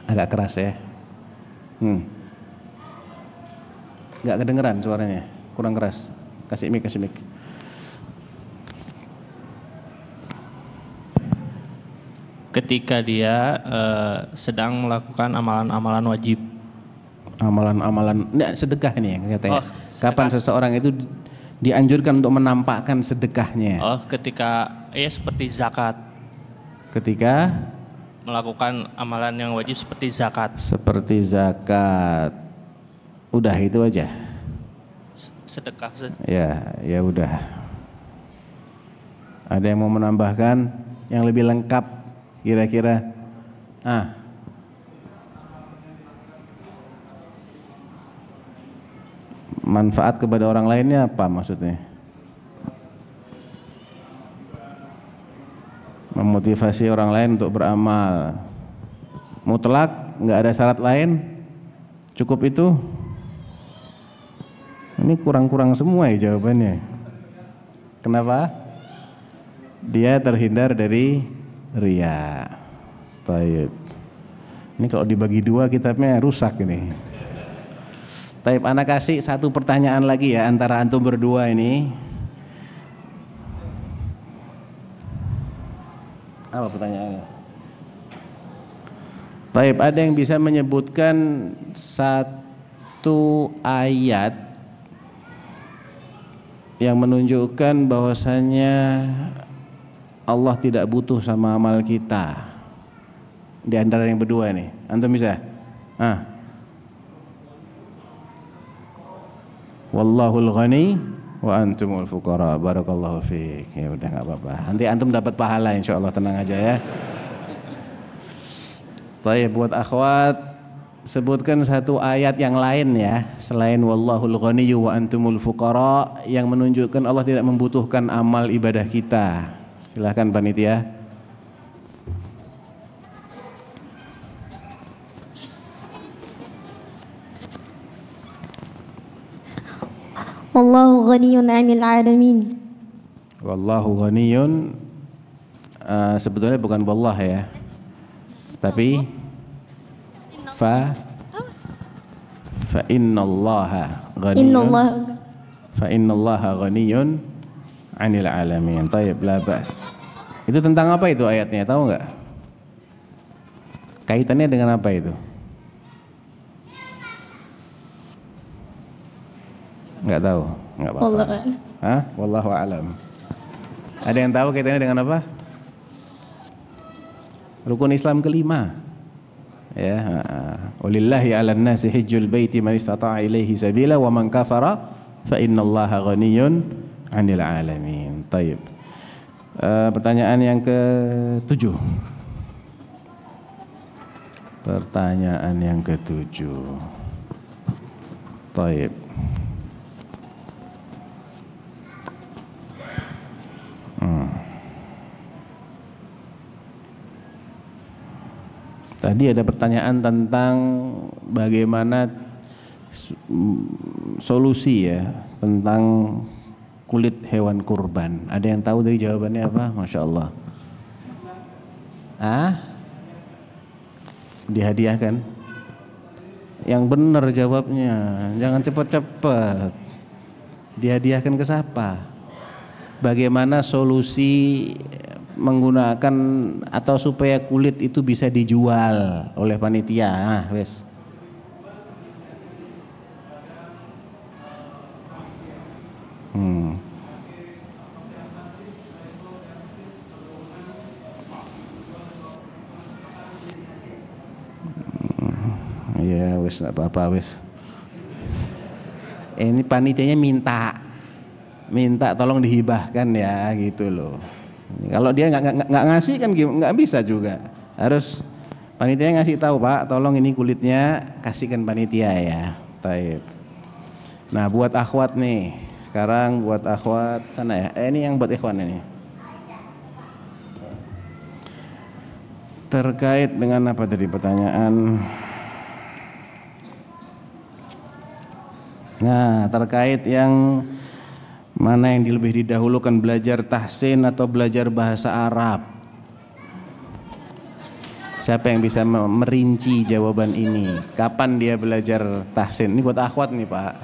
agak keras ya. Nggak kedengeran suaranya, kurang keras. Kasih mic. Ketika dia sedang melakukan amalan-amalan wajib. Amalan-amalan, enggak, sedekah ini yang saya tanya. Kapan seseorang itu dianjurkan untuk menampakkan sedekahnya? Oh, ketika seperti zakat. Ketika melakukan amalan yang wajib seperti zakat. Seperti zakat. Udah itu aja. Sedekah. Ya udah. Ada yang mau menambahkan yang lebih lengkap kira-kira? Manfaat kepada orang lainnya apa maksudnya? Memotivasi orang lain untuk beramal. Mutlak, nggak ada syarat lain? Cukup itu? Ini kurang-kurang semua ya jawabannya. Kenapa? Dia terhindar dari riya. Baik. Ini kalau dibagi dua kitabnya rusak ini. Taib, anak kasih satu pertanyaan lagi ya antara antum berdua ini. Apa pertanyaannya? Taib, ada yang bisa menyebutkan satu ayat yang menunjukkan bahwasanya Allah tidak butuh sama amal kita? Di antara yang berdua nih, antum bisa? Wallahul ghani wa antumul fuqara. Barakallahu fiik. Ya udah enggak apa-apa. Nanti antum dapat pahala insyaallah, tenang aja ya. Baik, buat akhwat sebutkan satu ayat yang lain ya selain wallahul ghani wa antumul fuqara yang menunjukkan Allah tidak membutuhkan amal ibadah kita. Silakan panitia. Wallahu ghaniyun 'anil 'alamin. Wallahu ghaniyun, sebetulnya bukan wallah ya. Tapi fa innallaha ghaniyun. Fa innallaha ghaniyun 'anil 'alamin. Tayyib, la bas. Itu tentang apa itu ayatnya, tahu enggak? Kaitannya dengan apa itu? Enggak tahu, enggak apa-apa. Wallahu a'lam. Ada yang tahu kaitannya dengan apa? Rukun Islam kelima. Ya, walillahi 'alan nasi hajjul baiti man istata'a ilaihi sabila wa man kafara fa innallaha ghaniyyun 'anil 'alamin. Taib. Pertanyaan yang ke-7. Pertanyaan yang ke-7. Taib. Tadi ada pertanyaan tentang bagaimana solusi ya tentang kulit hewan kurban. Ada yang tahu dari jawabannya apa? Masya Allah. Dihadiahkan? Yang benar jawabnya. Jangan cepat-cepat. Dihadiahkan ke siapa? Bagaimana solusi menggunakan atau supaya kulit itu bisa dijual oleh panitia? Nah, wes. Ya wes, nggak apa-apa wes. Ini panitianya minta tolong dihibahkan ya gitu loh. Kalau dia nggak ngasih kan nggak bisa juga. Harus panitia ngasih tahu, Pak, tolong ini kulitnya kasihkan panitia ya. Taib. Nah buat akhwat nih, sekarang buat akhwat sana ya. Ini yang buat ikhwan ini. Terkait dengan apa tadi pertanyaan? Nah, terkait yang mana yang lebih didahulukan, belajar tahsin atau belajar bahasa Arab? Siapa yang bisa merinci jawaban ini? Kapan dia belajar tahsin? Ini buat akhwat nih, Pak.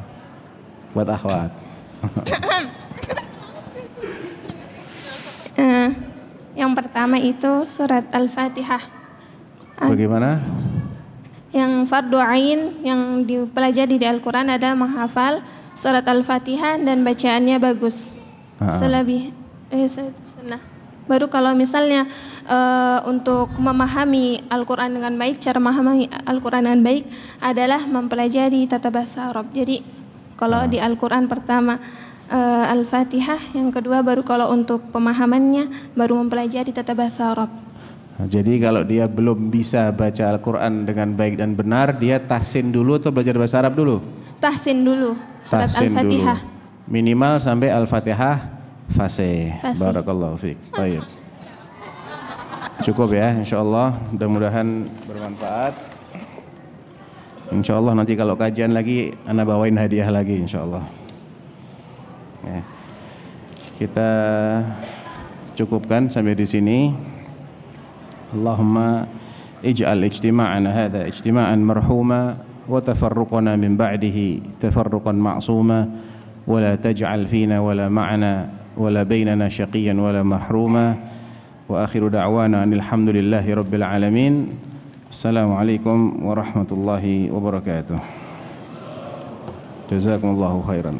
Buat akhwat. Yang pertama itu surat Al-Fatihah. Bagaimana? Yang fardu ain yang dipelajari di Al-Quran adalah menghafal surat Al-Fatihah dan bacaannya bagus. Baru kalau misalnya untuk memahami Al-Quran dengan baik, cara memahami Al-Quran dengan baik adalah mempelajari tata bahasa Arab. Jadi kalau di Al-Quran pertama Al-Fatihah, yang kedua baru kalau untuk pemahamannya baru mempelajari tata bahasa Arab. Jadi kalau dia belum bisa baca Al-Quran dengan baik dan benar, dia tahsin dulu atau belajar bahasa Arab dulu? Tahsin dulu, surat Al-Fatihah. Minimal sampai Al-Fatihah fase. Barakallahu fiik. Baik. Cukup ya, insyaallah. Mudah-mudahan bermanfaat. Insyaallah nanti kalau kajian lagi, ana bawain hadiah lagi insyaallah. Ya. Kita cukupkan sampai di sini. Allahumma ij'al ijtima'ana hadha ijtima'an marhuma wa tafarruqana min ba'dihi tafarruqan ma'suma wa la taj'al fina wa la ma'ana wa la bainana syaqiyan wa la mahruma wa akhiru da'wana alhamdulillahi rabbil alamin. Assalamualaikum warahmatullahi wabarakatuh. Jazakumullahu khairan.